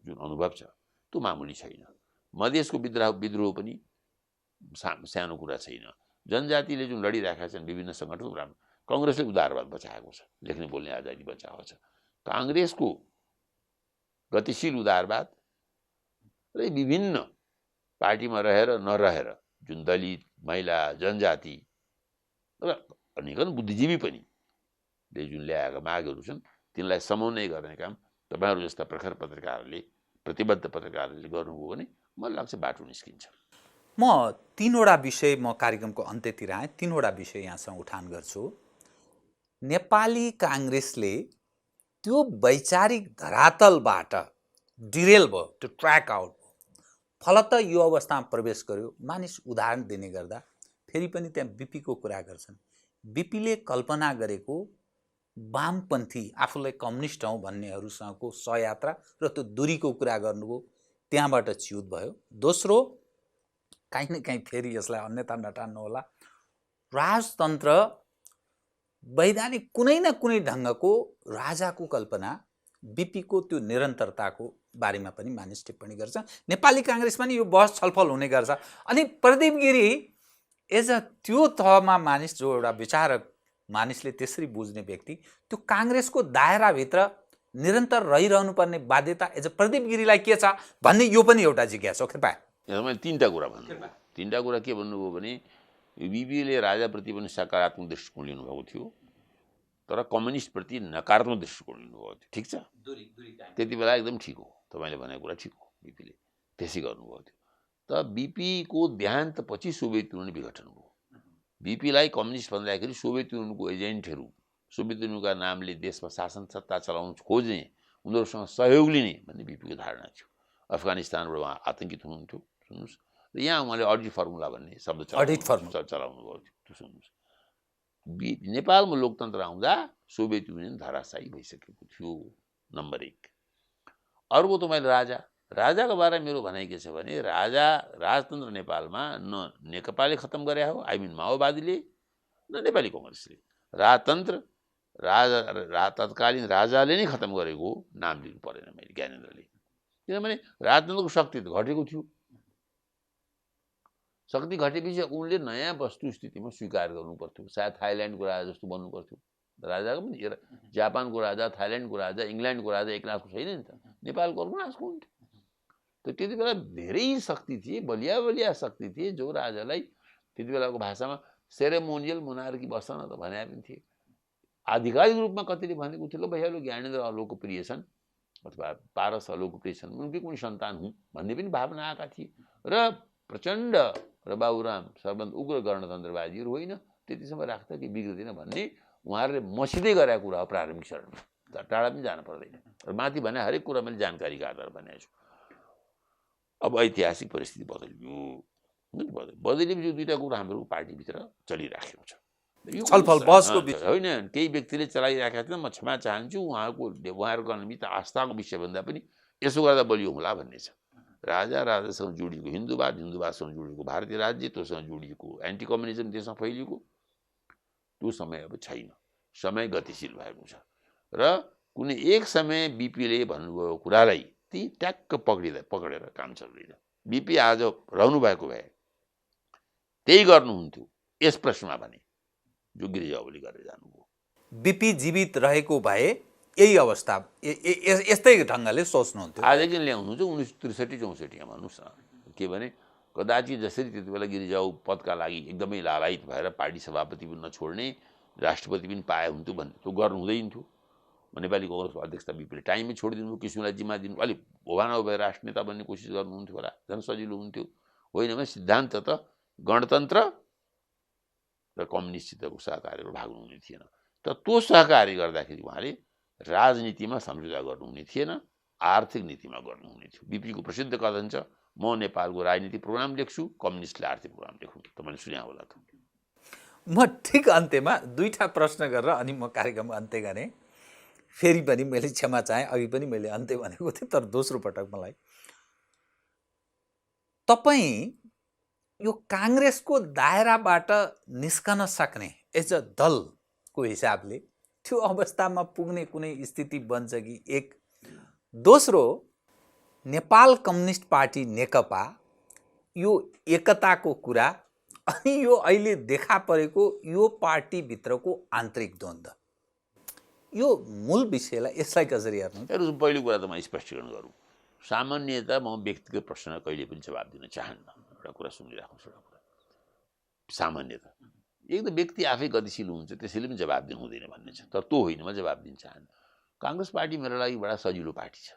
जुन अनुभव छ त्यो मामुली छैन। मधेसको विद्रोह पनि सानो कुरा छैन। जनजातिले जुन लडिरहेका छन् विभिन्न सङ्गठन, काङ्ग्रेसले उदारवाद बचाएको छ, लेख्ने बोल्ने आजादी बचाएको छ। काङ्ग्रेसको गतिशील उदारवाद र विभिन्न पार्टीमा रहेर नरहेर जुन दलित, महिला, जनजाति र अनेकन बुद्धिजीवी पनि जुन ल्याएका मागहरू छन् तिनलाई समन्वय गर्ने काम तपाईँहरू जस्ता प्रखर पत्रकारहरूले, प्रतिबद्ध पत्रकारहरूले गर्नुभयो भने मलाई लाग्छ बाटो निस्किन्छ। म 3वटा विषय म कार्यक्रमको अन्त्यतिर आएँ, 3वटा विषय यहाँसँग उठान गर्छु। नेपाली काङ्ग्रेसले त्यो वैचारिक धरातलबाट डिरेल भयो, त्यो ट्र्याक आउट भयो, फलत यो अवस्थामा प्रवेश गर्यो। मानिस उदाहरण दिने गर्दा फेरि पनि त्यहाँ बिपीको कुरा गर्छन्। बिपीले कल्पना गरेको वामपन्थी, आफूलाई कम्युनिस्ट हौँ भन्नेहरूसँगको सहयात्रा र त्यो दूरीको कुरा गर्नुभयो, त्यहाँबाट च्युत भयो। दोस्रो, काहीँ न काहीँ फेरि यसलाई अन्यथा नटान्नु होला, राजतन्त्र वैधानिक कुनै न कुनै ढङ्गको राजाको कल्पना, बिपीको त्यो निरन्तरताको बारेमा पनि मानिस टिप्पणी गर्छ। नेपाली काङ्ग्रेसमा नि यो बहस छलफल हुने गर्छ। अनि प्रदीप गिरी एज अ त्यो तहमा मानिस, जो एउटा विचारक मानिसले त्यसरी बुझ्ने व्यक्ति, त्यो काङ्ग्रेसको दायराभित्र निरन्तर रहिरहनुपर्ने बाध्यता एज अ प्रदीप गिरीलाई के छ भन्ने यो पनि एउटा जिज्ञासा हो। कृपया मैले 3टा कुरा भन्नुभयो। 3टा कुरा के भन्नुभयो भने बिपीले राजाप्रति पनि सकारात्मक दृष्टिकोण लिनुभएको थियो, तर कम्युनिस्टप्रति नकारात्मक दृष्टिकोण लिनुभएको थियो। ठिक छ, त्यति बेला एकदम ठिक हो, तपाईँले भनेको कुरा ठिक हो, बिपीले त्यसै गर्नुभएको थियो। त बिपीको देहान्तपछि सोभियत युनियन विघटन भयो। बिपीलाई कम्युनिस्ट भन्दाखेरि सोभियत युनियनको एजेन्टहरू, सोभियत युनियनका नामले देशमा शासन सत्ता चलाउन खोज्ने, उनीहरूसँग सहयोग लिने भन्ने बिपीको धारणा थियो। अफगानिस्तानबाट उहाँ आतङ्कित हुनुहुन्थ्यो, सुन्नुहोस्, र यहाँ उहाँले अडिट फर्मुला भन्ने शब्द चलाउनु भयो त्यो सुन्नुहोस्। नेपालमा लोकतन्त्र आउँदा सोभियत युनियन धराशायी भइसकेको थियो, नम्बर 1। अर्को तपाईँले राजा राजाको बारेमा मेरो भनाइ के छ भने राजतन्त्र नेपालमा न नेकपाले खत्तम गरे हो, आई मिन माओवादीले, न नेपाली कङ्ग्रेसले। राजतन्त्र तत्कालीन राजाले नै खत्तम गरेको नाम लिनु परेन मैले, ज्ञानेन्द्रले। किनभने राजतन्त्रको शक्ति त घटेको थियो। शक्ति घटेपछि उनले नयाँ वस्तुस्थितिमा स्वीकार गर्नु पर्थ्यो। सायद थाइल्यान्डको राजा जस्तो बन्नु पर्थ्यो। राजाको पनि जापानको राजा, थाइल्यान्डको राजा, इङ्ल्यान्डको राजा एकनाथको छैन नि त, नेपालको अर्को हुन्थ्यो। त त्यति बेला धेरै शक्ति थिए, बलिया बलिया शक्ति थिए, जो राजालाई त्यति बेलाको भाषामा सेरेमोनियल मोनार्की बस्न त भने पनि थिए। आधिकारिक रूपमा कतिले भनेको थियो, ल भइहाल्यो ज्ञानेन्द्र अलोकप्रिय छन् अथवा पारस अलोकप्रिय छन्, उनकै कुनै सन्तान हुँ भन्ने पनि भावना आएका थिए। र प्रचण्ड र बाबुराम सबभन्दा उग्र गणतन्त्रवादीहरू होइन, त्यतिसम्म राख्दा कि बिग्रिँदैन भन्ने उहाँहरूले मसिँदै गरेका कुरा हो प्रारम्भिक चरणमा। टाढा पनि जानु पर्दैन। र माथि भने हरेक कुरा मैले जानकारीका आधार भनेको छु। अब ऐतिहासिक परिस्थिति बदलियो, बदलेपछि दुईवटा कुरा हाम्रो पार्टीभित्र चलिराखेको छ। छलफल बहसको विषय होइन, केही व्यक्तिले चलाइराखेका थिएन। म क्षमा चाहन्छु, उहाँहरूको अनिमित आस्थाको विषयभन्दा पनि यसो गर्दा बलियो होला भन्ने छ। राजासँग जोडिएको हिन्दूवाद, हिन्दूवादसँग जोडिएको भारतीय राज्य, त्योसँग जोडिएको एन्टी कम्युनिजम देशमा फैलिएको, त्यो समय अब छैन। समय गतिशील भएको छ। र कुनै एक समय बिपीले भन्नुभयो कुरालाई ती ट्याक्क पक्रेर काम चल्दैन। बिपी आज रहनु भएको भए त्यही गर्नुहुन्थ्यो यस प्रश्नमा भने जो गिरिजाओली गरेर जानुभयो। बिपी जीवित रहेको भए यही अवस्था यस्तै ढङ्गले सोच्नुहुन्थ्यो। आज किन ल्याउनुहुन्छ 1963-64 भन्नुहोस् न। के भने कदाचित जसरी त्यति बेला गिरिजाऊ पदका लागि एकदमै लालायित भएर पार्टी सभापति पनि नछोड्ने, राष्ट्रपति पनि पाए हुन्थ्यो भन्ने त्यो गर्नु हुँदैन थियो। नेपाली कङ्ग्रेसको अध्यक्षता बिपीले टाइममै छोडिदिनु, किसिमलाई जिम्मा दिनु, अलिक भोगाना भए राष्ट्र नेता बन्ने कोसिस गर्नुहुन्थ्यो होला, झन् सजिलो हुन्थ्यो। होइन भने सिद्धान्त त गणतन्त्र र कम्युनिस्टसितको सहकार्यबाट भाग्नुहुने थिएन। त त्यो सहकार्य गर्दाखेरि उहाँले राजनीतिमा सम्झौता गर्नुहुने थिएन, आर्थिक नीतिमा गर्नुहुने थियो। बिपीको प्रसिद्ध कथन छ, म नेपालको राजनीतिक प्रोग्राम लेख्छु, कम्युनिस्टले आर्थिक प्रोग्राम लेख्नु। तपाईँले सुने होला त। म ठिक अन्त्यमा दुईवटा प्रश्न गरेर अनि म कार्यक्रम अन्त्य गरेँ। फेरि पनि मैले क्षमा चाहेँ, अघि पनि मैले अन्त्य भनेको थिएँ, तर दोस्रो पटक मलाई तपाईँ यो काङ्ग्रेसको दायराबाट निस्कन सक्ने एज अ दलको हिसाबले त्यो अवस्थामा पुग्ने कुनै स्थिति बन्छ कि? एक। दोस्रो, नेपाल कम्युनिस्ट पार्टी नेकपा यो एकताको कुरा अनि यो अहिले देखा परेको यो पार्टीभित्रको आन्तरिक द्वन्द्व, यो मूल विषयलाई यसलाई कसरी हेर्नु? पहिलो कुरा त म स्पष्टीकरण गरौँ। सामान्यतः म व्यक्तिगत प्रश्न कहिले पनि जवाब दिन चाहन्न। एउटा कुरा सुनिराख्नुहोस्। एउटा कुरा सामान्यतः एक त व्यक्ति आफै गतिशील हुन्छ, त्यसैले पनि जवाब दिनु हुँदैन भन्ने छ। तर त्यो होइन, म जवाब दिन चाहन्न। काङ्ग्रेस पार्टी मेरो लागि बडा सजिलो पार्टी छ।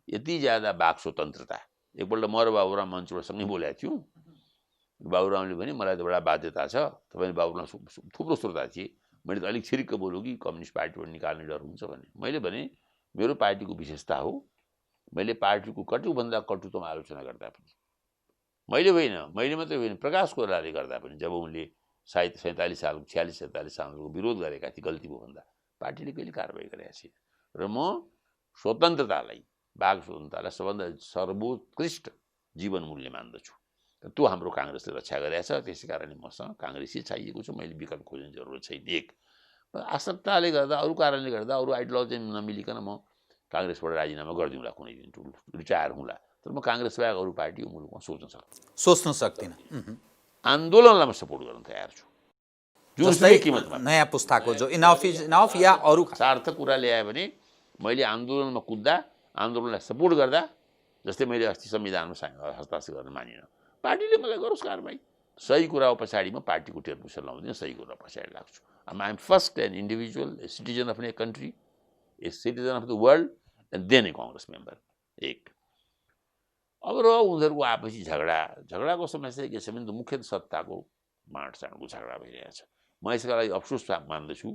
यति ज्यादा वाक स्वतन्त्रता। एकपल्ट म र बाबुराम मञ्चबाट सँगै बोलेका थियौँ। बाबुरामले भने मलाई त बडा बाध्यता छ, तपाईँले बाबुराम थुप्रो श्रोता थिए, मैले त अलिक छिरिक्क बोल्यो कि कम्युनिस्ट पार्टीबाट निकाल्ने डर हुन्छ भने। मैले भने मेरो पार्टीको विशेषता हो, मैले पार्टीको कटुभन्दा कटुतम आलोचना गर्दा पनि, मैले मात्रै होइन, प्रकाश कोइरालाले गर्दा पनि, जब उनले 47 सालको 46-47 सालको विरोध गरेका थिए गल्ती भयो भन्दा, पार्टीले कहिले कारवाही गरेका छैन। र म स्वतन्त्रतालाई, वाक स्वतन्त्रतालाई सबभन्दा सर्वोत्कृष्ट जीवन मूल्य मान्दछु। त्यो हाम्रो काङ्ग्रेसले रक्षा गरेका छ। त्यसै कारणले मसँग काङ्ग्रेसै चाहिएको छ। मैले विकल्प खोज्ने जरुरत छैन। एक, आवश्यकताले गर्दा, अरू कारणले गर्दा, अरू आइडियोलोजी नमिलिकन म काङ्ग्रेसबाट राजीनामा गरिदिउँला, कुनै दिन रिटायर हुँला। तर म काङ्ग्रेस बाहेक अरू पार्टी यो मुलुकमा सोच्न सक्दिनँ। आन्दोलनलाई म सपोर्ट गर्न तयार छु, जुनसुकै किमतमा। नयाँ पुस्ताको जो इनफ इज इनफ या अरू सार्थक कुरा ल्यायो भने मैले आन्दोलनमा कुद्दा, आन्दोलनलाई सपोर्ट गर्दा, जस्तै मैले अस्ति संविधानमा हस्ताक्षर गर्न मानिनँ, पार्टीले मलाई गरोस् कारबाही। सही कुरा हो पछाडि म पार्टीको टेरपुसर लाउँदिनँ, सही कुरा पछाडि लाग्छु। I am first an individual, a citizen of a country, a citizen of the world, and then a Congress member. एक। अब र उनीहरूको आपसी झगडाको समस्या के छ भने मुख्य सत्ताको बाँडसाँडको झगडा भइरहेछ। म यसका लागि अफसोस मान्दछु।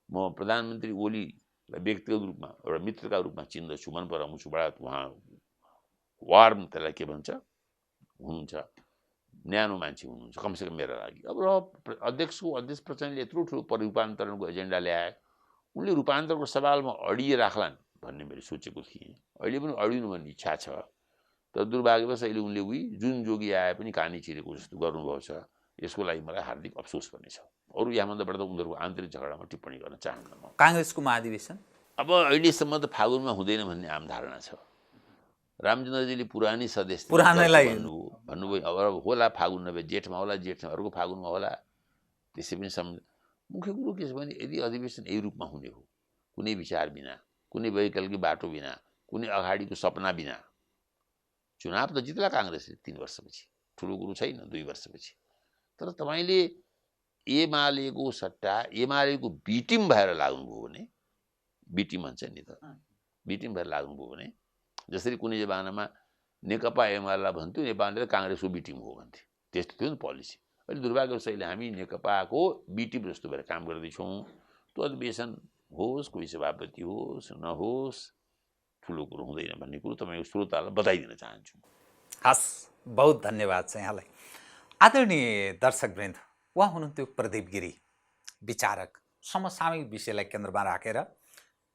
म प्रधानमन्त्री ओलीलाई व्यक्तिगत रूपमा एउटा मित्रका रूपमा चिन्दछु, मन पराउँछु। बडा उहाँ वार्म, त्यसलाई के भन्छ, हुनुहुन्छ, न्यानो मान्छे हुनुहुन्छ, कमसेकम मेरो लागि। अब र अध्यक्ष प्रचण्डले यत्रो ठुलो रूपान्तरणको एजेन्डा ल्याए, उनले रूपान्तरणको सवालमा अडिए राख्लान् भन्ने मैले सोचेको थिएँ। अहिले पनि अडिनु भन्ने इच्छा छ। तर दुर्भाग्यवश अहिले उनले जुन जोगी आए पनि कहानी चिरेको जस्तो गर्नुभएको छ। यसको लागि मलाई हार्दिक अफसोस पनि छ। अरू यहाँभन्दा बढ्दा उनीहरूको आन्तरिक झगडामा टिप्पणी गर्न चाहन्न म। काङ्ग्रेसको महाधिवेशन अब अहिलेसम्म त फागुनमा हुँदैन भन्ने आम धारणा छ। रामचन्द्रजीले पुरानै सदस्य पुरानैलाई भन्नुभयो अब होला फागुन नभए जेठमा होला, जेठमा अर्को फागुनमा होला, त्यसै पनि मुख्य कुरो के छ भने यदि अधिवेशन यही रूपमा हुने हो, कुनै विचार बिना, कुनै वैकल्पिक बाटो बिना, कुनै अगाडिको सपना बिना, चुनाव त जित्ला काङ्ग्रेसले 3 वर्षपछि, ठुलो कुरो छैन 2 वर्षपछि। तर तपाईँले एमालेको सट्टा एमालेको बी टिम भएर लाग्नुभयो भने, बी टिम भन्छ नि त, बी टिम भएर लाग्नुभयो भने, जसरी कुनै जमानामा नेकपा एमालेलाई भन्थ्यो, नेपालले त काङ्ग्रेसको बी टिम हो भन्थ्यो, त्यस्तो थियो नि पोलिसी। अहिले दुर्भाग्यवश अहिले हामी नेकपाको बी टिम जस्तो भएर काम गर्दैछौँ। त्यो अधिवेशन होस्, कोही सभापति होस् नहोस्, ठुलो कुरो हुँदैन भन्ने कुरो तपाईँको श्रोतालाई बताइदिन चाहन्छु। हस्, बहुत धन्यवाद छ यहाँलाई। आदरणीय दर्शकवृन्द, उहाँ हुनुहुन्थ्यो प्रदीप गिरी, विचारक, समसामयिक विषयलाई केन्द्रमा राखेर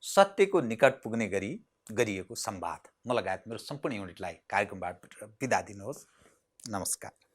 सत्यको निकट पुग्ने गरी गरिएको संवाद। म लगायत मेरो सम्पूर्ण युनिटलाई कार्यक्रमबाट बिदा दिनुहोस्। नमस्कार।